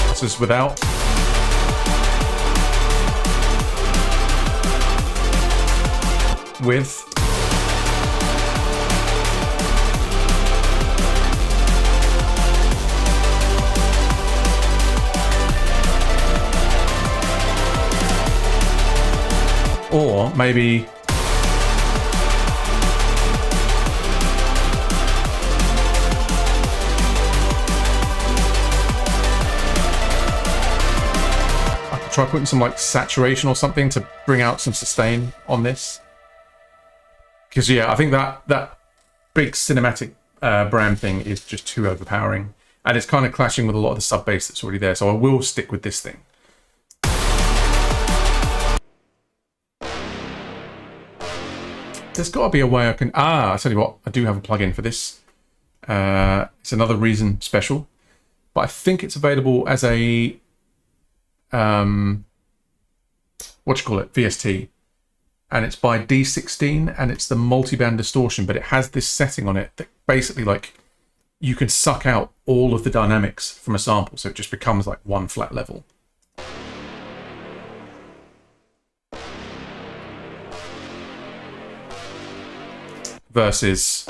This is without. With. Or maybe I could try putting some like saturation or something to bring out some sustain on this. Because yeah, I think that big cinematic Bram thing is just too overpowering. And it's kind of clashing with a lot of the sub bass that's already there. So I will stick with this thing. There's got to be a way I can... I'll tell you what, I do have a plugin for this. It's another Reason special. but I think it's available as a what do you call it, VST, and it's by D16, and it's the multiband distortion, but it has this setting on it that basically like you can suck out all of the dynamics from a sample, so it just becomes like one flat level. Versus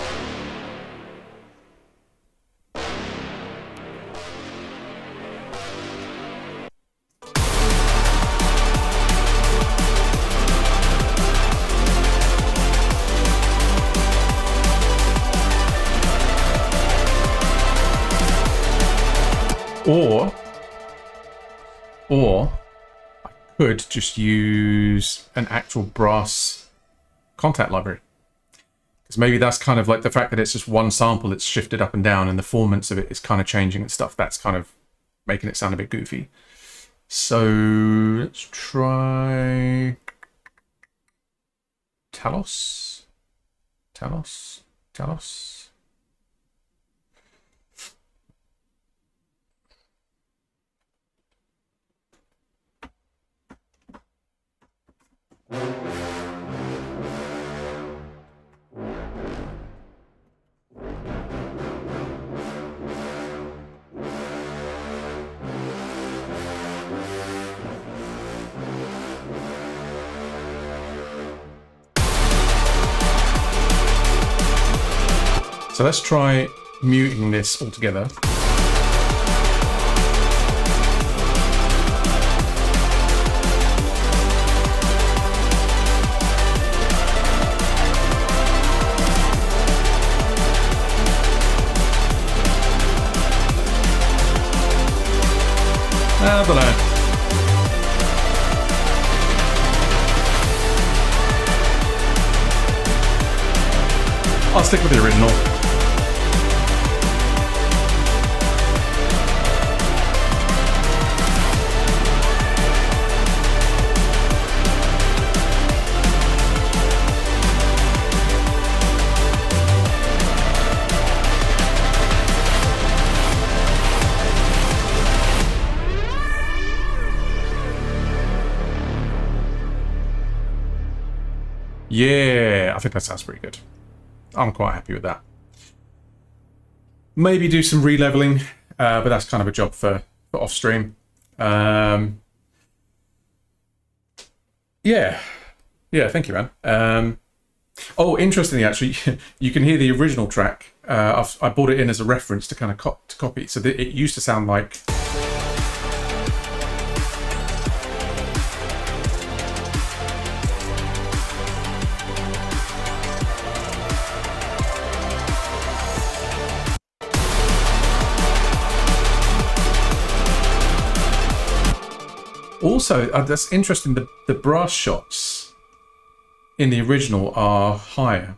or I could just use an actual brass contact library. Because maybe that's kind of like the fact that it's just one sample, it's shifted up and down, and the formants of it is kind of changing and stuff. That's kind of making it sound a bit goofy. So let's try Talos. So let's try muting this altogether. I don't know. I'll stick with the original. Yeah, I think that sounds pretty good. I'm quite happy with that. Maybe do some re-leveling, but that's kind of a job for off stream. Yeah, thank you, man. Oh, interestingly, actually, you can hear the original track. I brought it in as a reference to kind of copy. So it used to sound like. Also, that's interesting, the brass shots in the original are higher.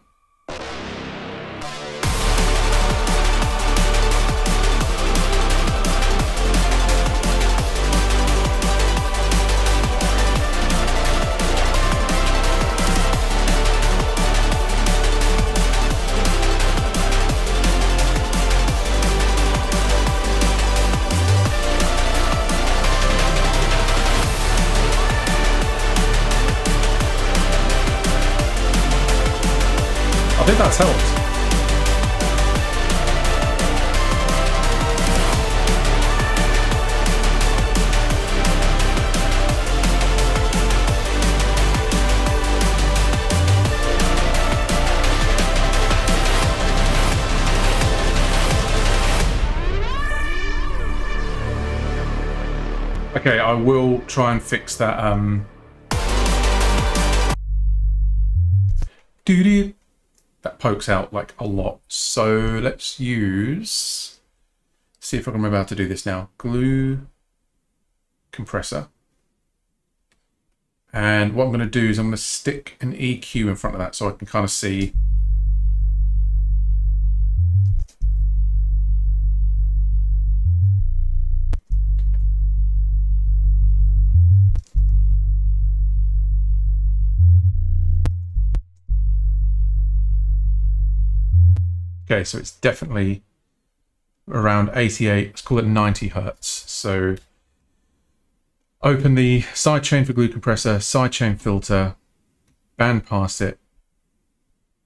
I think that's helped. Okay, I will try and fix that. Doo-doo. That pokes out like a lot. So let's see if I can remember how to do this now. Glue compressor. And what I'm going to do is I'm going to stick an EQ in front of that so I can kind of see. Okay, so it's definitely around 88, let's call it 90 hertz. So open the sidechain for glue compressor, sidechain filter, band pass it.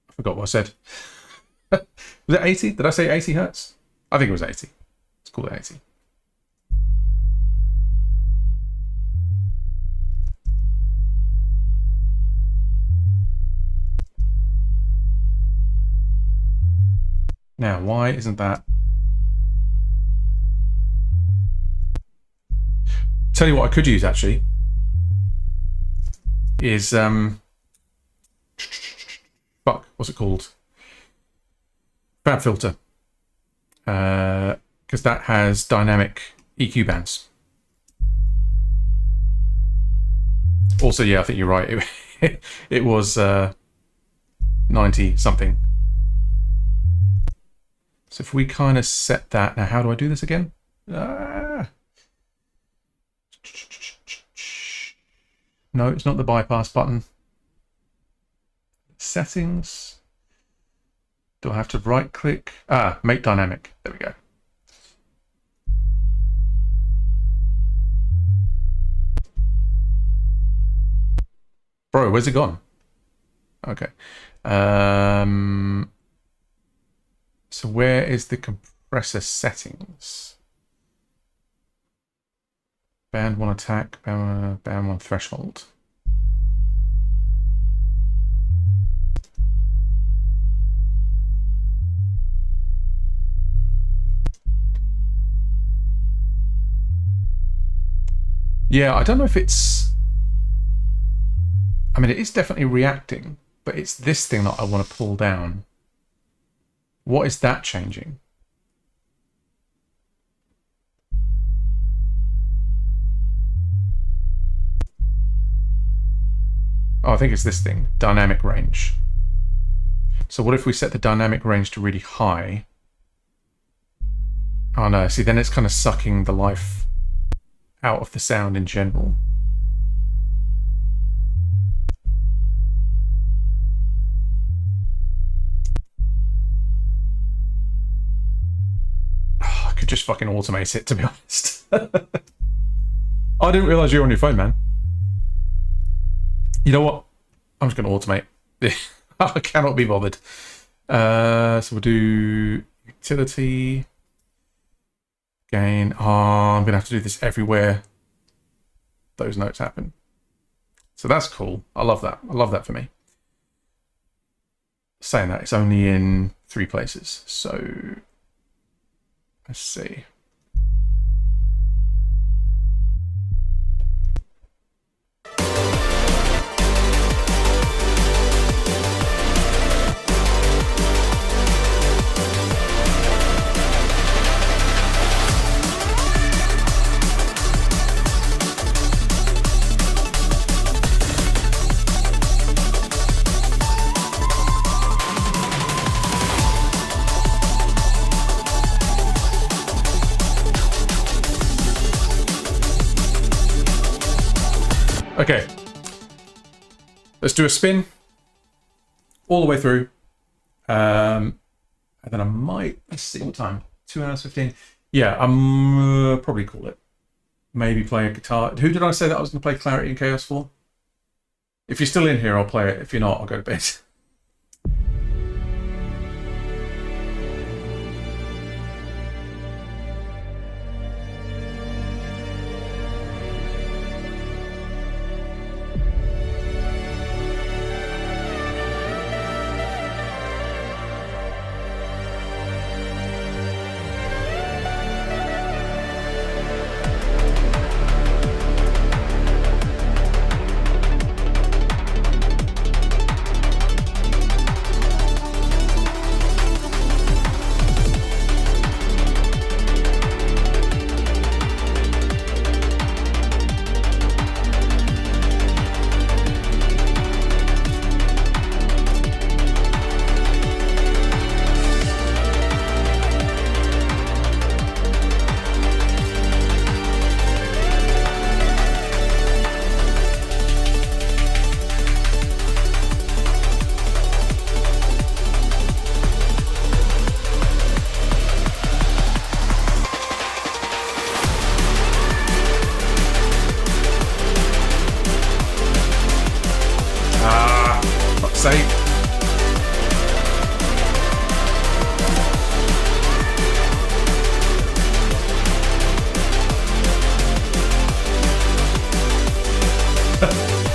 I forgot what I said. Was it 80? Did I say 80 hertz? I think it was 80. Let's call it 80. Now, why isn't that? Tell you what I could use actually is what's it called? Fab filter, because that has dynamic EQ bands. Also, yeah, I think you're right. It was 90 something. So if we kind of set that now, how do I do this again? No, it's not the bypass button. Settings. Do I have to right click? Make dynamic. There we go. Bro, where's it gone? Okay. So where is the compressor settings? Band 1 attack, band 1 threshold. Yeah, I don't know if it's... I mean, it is definitely reacting, but it's this thing that I want to pull down. What is that changing? Oh, I think it's this thing, dynamic range. So what if we set the dynamic range to really high? Oh no, see, then it's kind of sucking the life out of the sound in general. Oh, I could just fucking automate it, to be honest. I didn't realize you were on your phone, man. You know what? I'm just going to automate. I cannot be bothered. So we'll do utility. Gain. Oh, I'm going to have to do this everywhere those notes happen. So that's cool. I love that. I love that for me. Saying that, it's only in 3 places. So let's see. Okay, let's do a spin all the way through, and then I might, let's see what time, 2 hours 15. Yeah, I'm probably call it. Maybe play a guitar. Who did I say that I was going to play Clarity and Chaos for? If you're still in here, I'll play it. If you're not, I'll go to bed.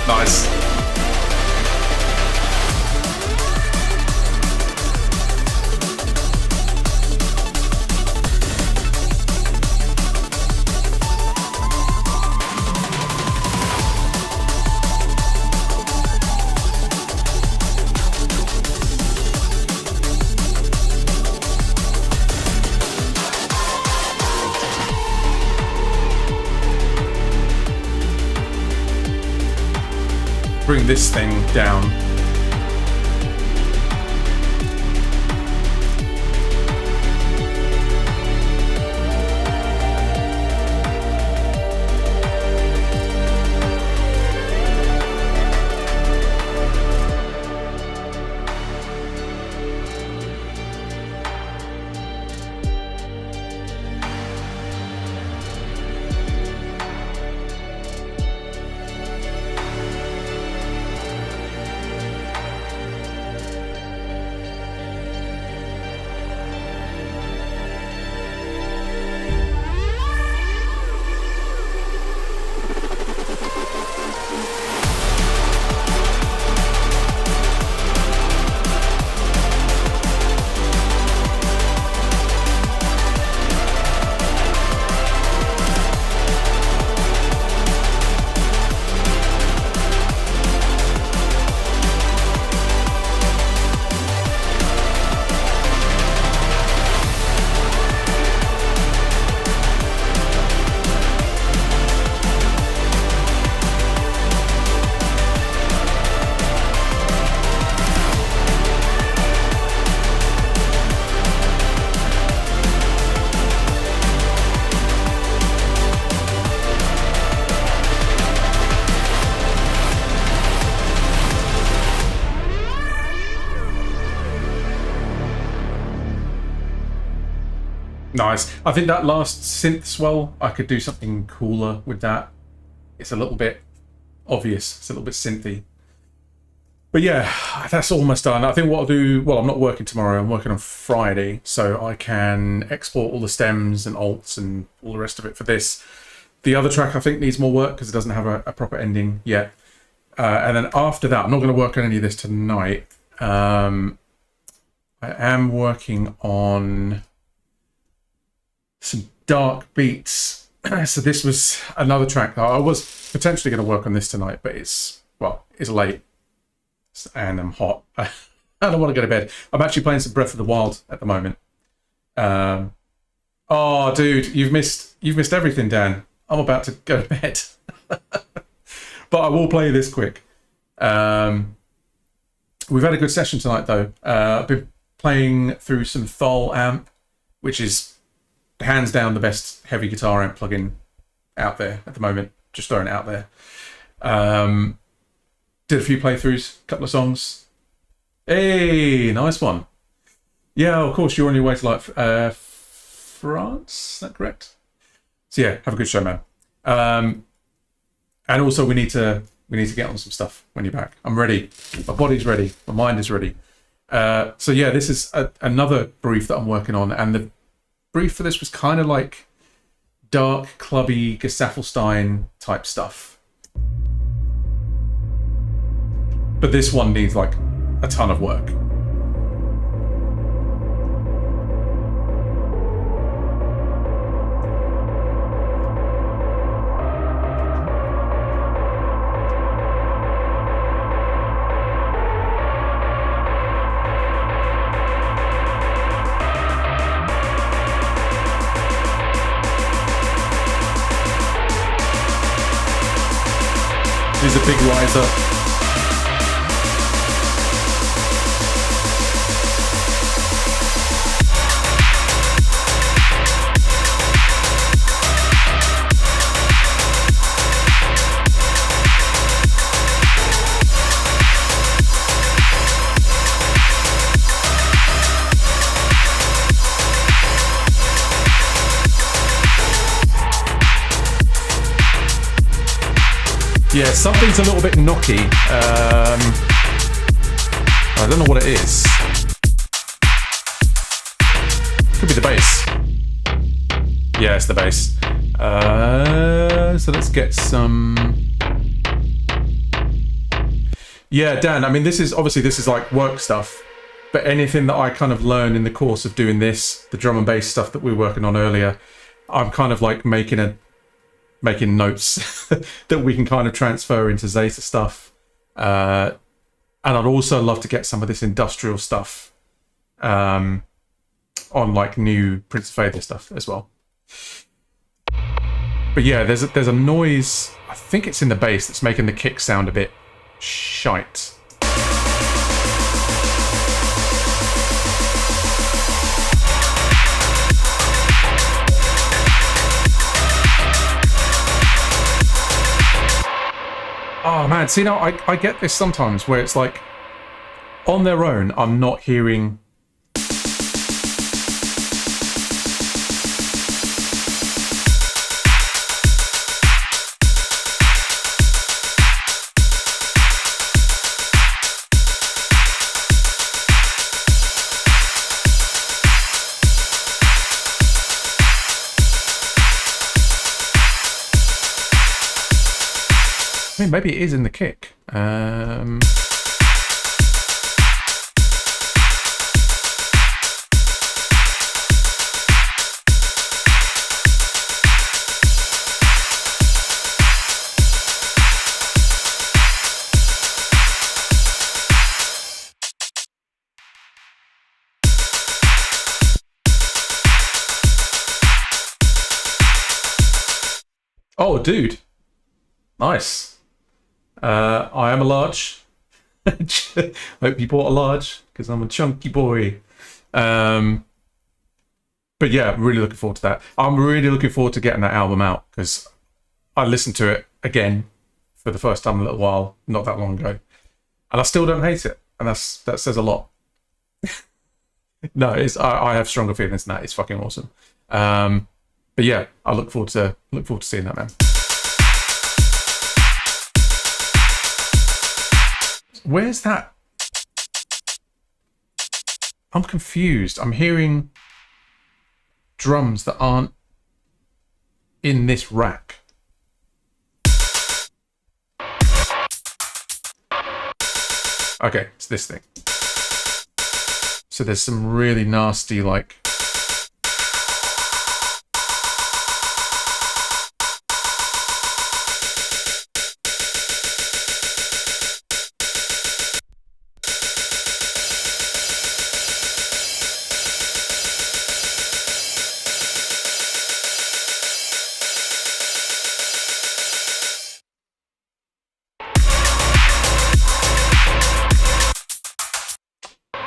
Nice. Bring this thing down. Nice. I think that last synth swell, I could do something cooler with that. It's a little bit obvious. It's a little bit synthy. But yeah, that's almost done. I think what I'll do, well, I'm not working tomorrow. I'm working on Friday, so I can export all the stems and alts and all the rest of it for this. The other track I think needs more work because it doesn't have a proper ending yet. And then after that, I'm not going to work on any of this tonight. I am working on some dark beats. So this was another track that I was potentially going to work on this tonight, but it's late and I'm hot. I don't want to go to bed. I'm actually playing some Breath of the Wild at the moment. Oh, dude, you've missed everything, Dan. I'm about to go to bed. But I will play this quick. We've had a good session tonight, though. I've been playing through some Thol amp, which is hands down the best heavy guitar amp plugin out there at the moment. Just throwing it out there. Did a few playthroughs, a couple of songs. Hey, nice one. Yeah, of course, you're on your way to France. Is that correct? So yeah, have a good show, man. And also, we need to get on some stuff when you're back. I'm ready. My body's ready. My mind is ready. So yeah, this is another brief that I'm working on, and the brief for this was kind of like dark, clubby, Gesaffelstein type stuff. But this one needs like a ton of work. This is a big riser. Yeah, something's a little bit knocky. I don't know what it is. Could be the bass. Yeah, it's the bass. So let's get some Yeah, Dan, I mean, this is like work stuff, but anything that I kind of learn in the course of doing this, the drum and bass stuff that we were working on earlier, I'm kind of like making notes that we can kind of transfer into Zeta stuff. And I'd also love to get some of this industrial stuff on like new Prince of Fader stuff as well. But yeah, there's a noise, I think it's in the bass, that's making the kick sound a bit shite. Oh man, see now I get this sometimes where it's like on their own I'm not hearing I mean, maybe it is in the kick. Oh, dude. Nice. I am a large. Hope you bought a large, because I'm a chunky boy. But yeah, really looking forward to that. I'm really looking forward to getting that album out, because I listened to it again for the first time in a little while, not that long ago. And I still don't hate it. And that says a lot. No, I have stronger feelings than that. It's fucking awesome. But yeah, I look forward to seeing that, man. Where's that? I'm confused. I'm hearing drums that aren't in this rack. Okay, it's this thing. So there's some really nasty, like...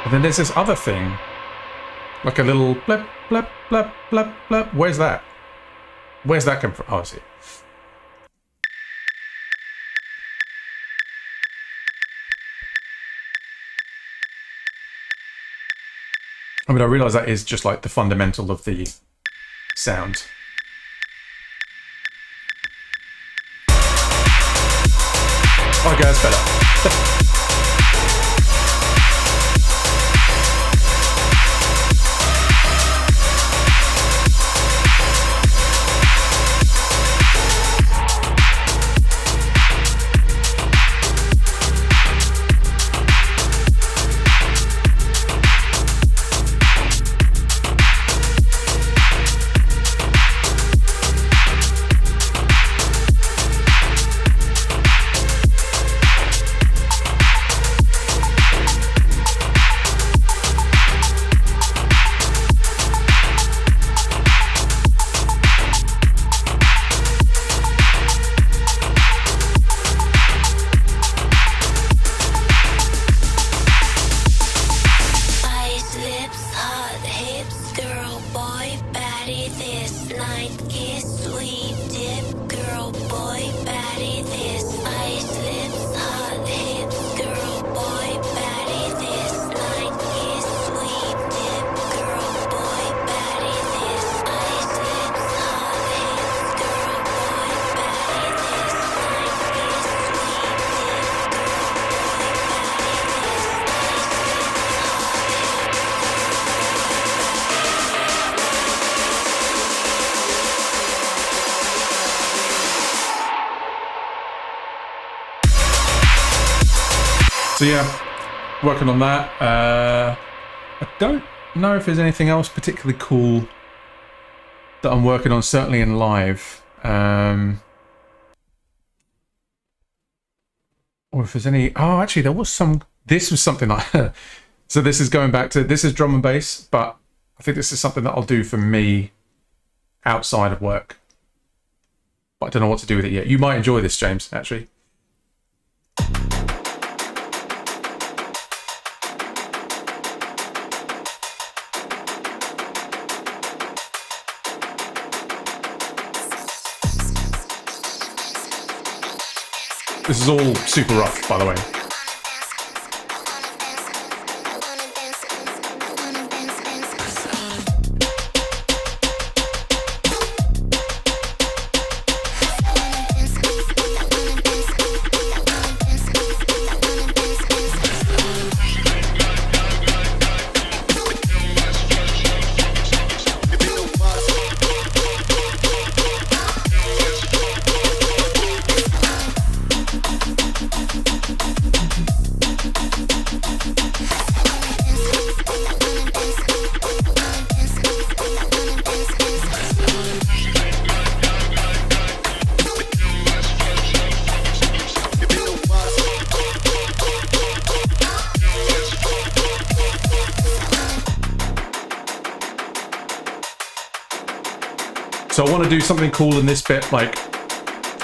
And then there's this other thing, like a little blep, blep, blep, blep, blep. Where's that? Where's that come from? Oh, I see. I mean, I realise that is just like the fundamental of the sound. Okay, that's better. So yeah, working on that. I don't know if there's anything else particularly cool that I'm working on, certainly in live. Or if there's any... Oh, actually, there was some... This was something I... So this is going back to... This is drum and bass, but I think this is something that I'll do for me outside of work. But I don't know what to do with it yet. You might enjoy this, James, actually. This is all super rough, by the way. So I want to do something cool in this bit, like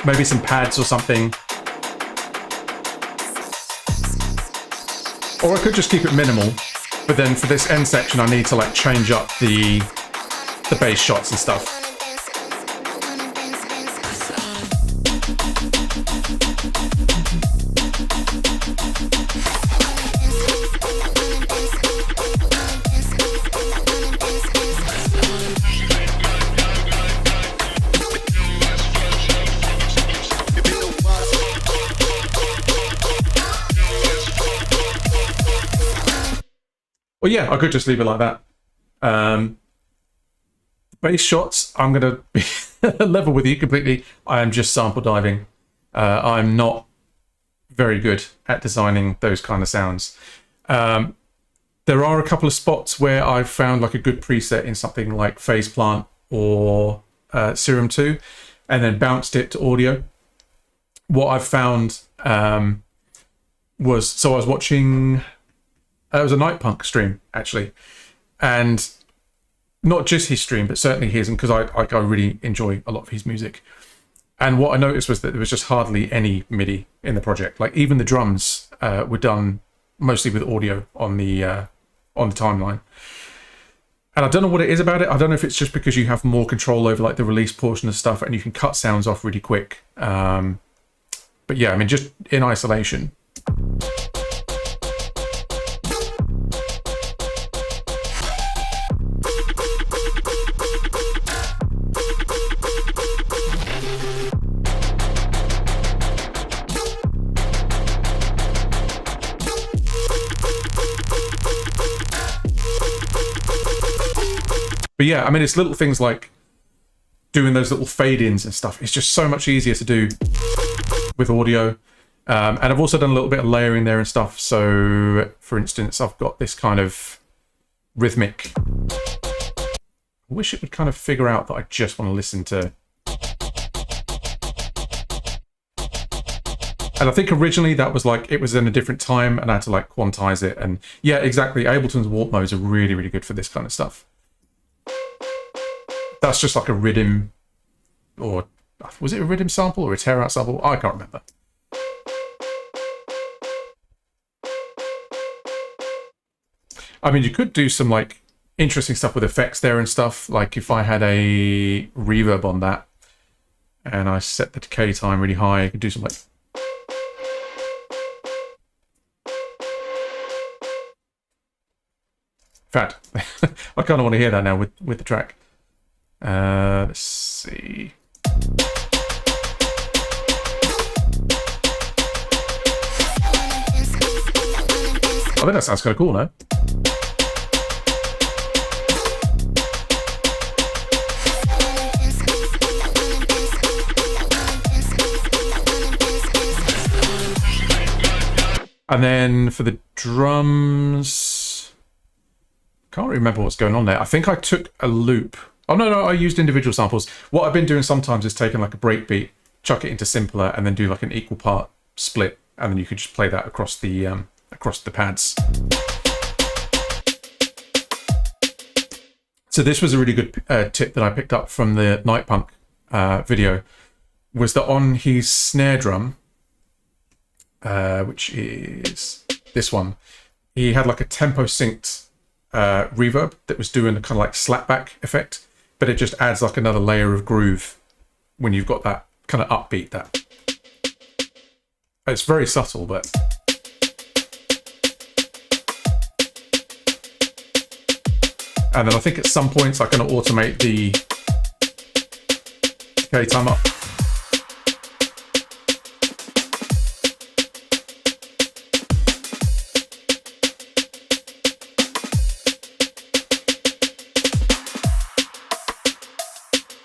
maybe some pads or something. Or I could just keep it minimal, but then for this end section I need to like change up the bass shots and stuff. Well, yeah, I could just leave it like that. Bass shots, I'm going to be level with you completely. I am just sample diving. I'm not very good at designing those kind of sounds. There are a couple of spots where I've found like a good preset in something like Phase Plant or Serum 2, and then bounced it to audio. What I've found was, so I was watching... it was a Night Punk stream, actually. And not just his stream, but certainly his, because I really enjoy a lot of his music. And what I noticed was that there was just hardly any MIDI in the project. Like, even the drums were done mostly with audio on the timeline. And I don't know what it is about it. I don't know if it's just because you have more control over like the release portion of stuff and you can cut sounds off really quick. But yeah, I mean, just in isolation... But yeah, I mean, it's little things like doing those little fade-ins and stuff. It's just so much easier to do with audio. And I've also done a little bit of layering there and stuff. So, for instance, I've got this kind of rhythmic... I wish it would kind of figure out that I just want to listen to... And I think originally that was like, it was in a different time and I had to like quantize it. And yeah, exactly. Ableton's warp modes are really, really good for this kind of stuff. That's just like a rhythm, or was it a rhythm sample or a tear out sample? I can't remember. I mean, you could do some like interesting stuff with effects there and stuff. Like if I had a reverb on that and I set the decay time really high, I could do some like... In fact, I kind of want to hear that now with the track. Let's see. I think that sounds kind of cool, no? And then for the drums, can't remember what's going on there. I think I took a loop. Oh, no, I used individual samples. What I've been doing sometimes is taking like a breakbeat, chuck it into simpler, and then do like an equal part split, and then you can just play that across the pads. So this was a really good tip that I picked up from the Night Punk video, was that on his snare drum, which is this one, he had like a tempo synced reverb that was doing the kind of like slapback effect, but it just adds like another layer of groove when you've got that kind of upbeat. That it's very subtle, but and then I think at some points I'm going to automate the decay time up.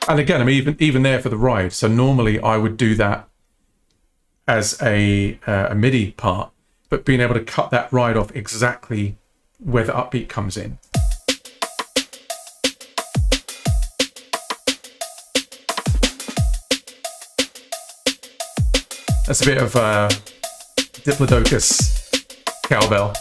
And again, I mean, even there for the ride. So normally I would do that as a MIDI part, but being able to cut that ride off exactly where the upbeat comes in. That's a bit of Diplodocus cowbell.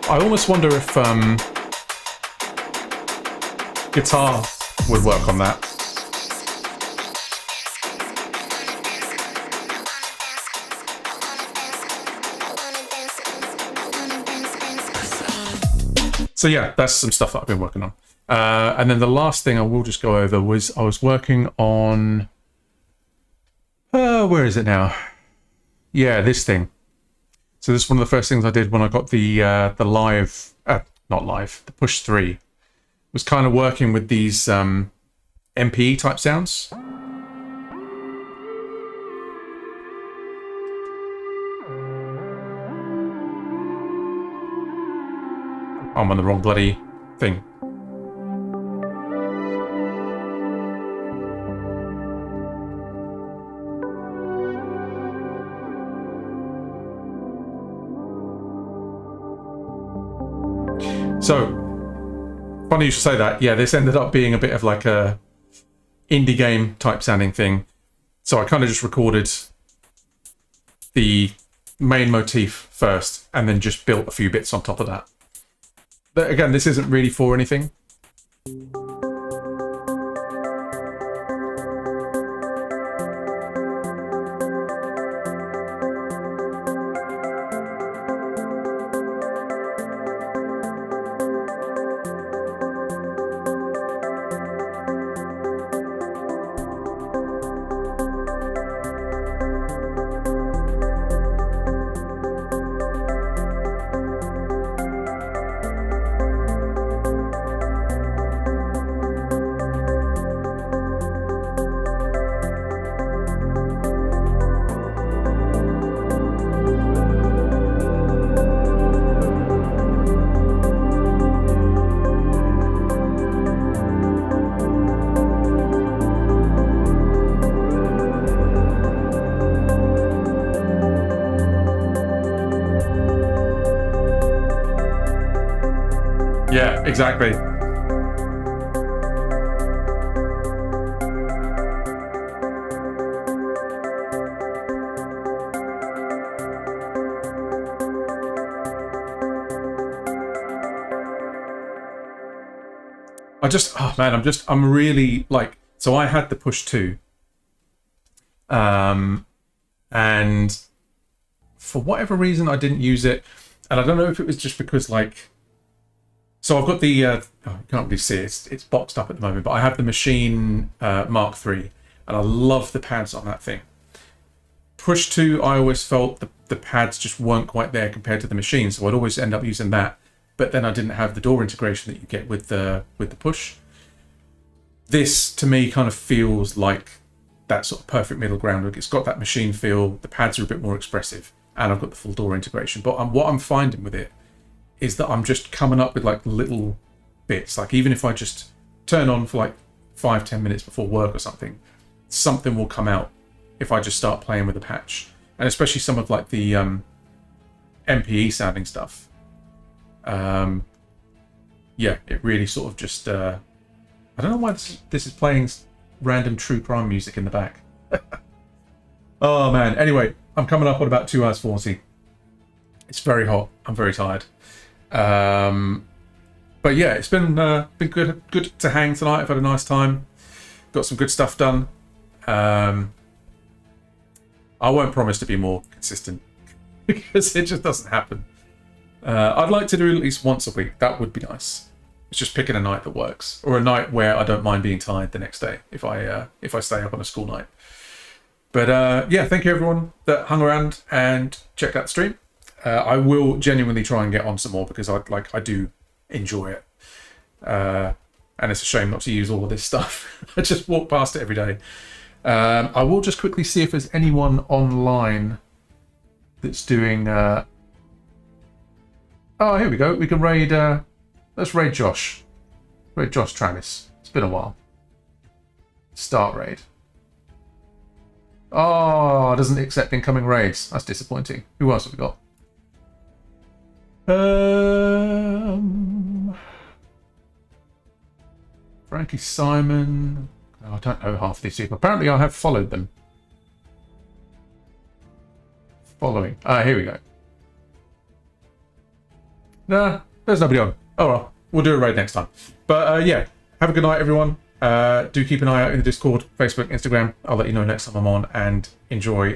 I almost wonder if guitar would work on that. So yeah, that's some stuff that I've been working on. And then the last thing I will just go over was I was working on... where is it now? Yeah, this thing. So this is one of the first things I did when I got the live... not live, the Push 3. Was kind of working with these MPE type sounds. I'm on the wrong bloody thing. So, funny you should say that. Yeah, this ended up being a bit of like a indie game type sounding thing. So I kind of just recorded the main motif first and then just built a few bits on top of that. But again, this isn't really for anything. Yeah, exactly. I'm really like, so I had the Push 2. And for whatever reason, I didn't use it. And I don't know if it was just because like, so I've got the, you can't really see it, it's boxed up at the moment, but I have the Machine Mark III, and I love the pads on that thing. Push 2, I always felt the pads just weren't quite there compared to the Machine, so I'd always end up using that, but then I didn't have the DAW integration that you get with the Push. This, to me, kind of feels like that sort of perfect middle ground. It's got that Machine feel, the pads are a bit more expressive. and I've got the full door integration. But what I'm finding with it is that I'm just coming up with like little bits. Like even if I just turn on for like 5-10 minutes before work or something, something will come out if I just start playing with the patch. And especially some of like the MPE sounding stuff. Yeah, it really sort of just... I don't know why this is playing random true crime music in the back. Oh man, anyway, I'm coming up on about 2 hours 40. It's very hot. I'm very tired. But yeah, it's been good to hang tonight. I've had a nice time. Got some good stuff done. I won't promise to be more consistent because it just doesn't happen. I'd like to do it at least once a week. That would be nice. It's just picking a night that works, or a night where I don't mind being tired the next day if I stay up on a school night. But yeah, thank you everyone that hung around and checked out the stream. I will genuinely try and get on some more because I do enjoy it, and it's a shame not to use all of this stuff. I just walk past it every day. I will just quickly see if there's anyone online that's doing. Oh, here we go. We can raid. Let's raid Josh. Raid Josh Travis. It's been a while. Start raid. Oh, it doesn't accept incoming raids. That's disappointing. Who else have we got? Frankie Simon. Oh, I don't know half these people. Apparently I have followed them. Following. Ah, here we go. Nah, there's nobody on. Oh well, we'll do a raid next time. But yeah, have a good night everyone. Do keep an eye out in the Discord, Facebook, Instagram. I'll let you know next time I'm on, and enjoy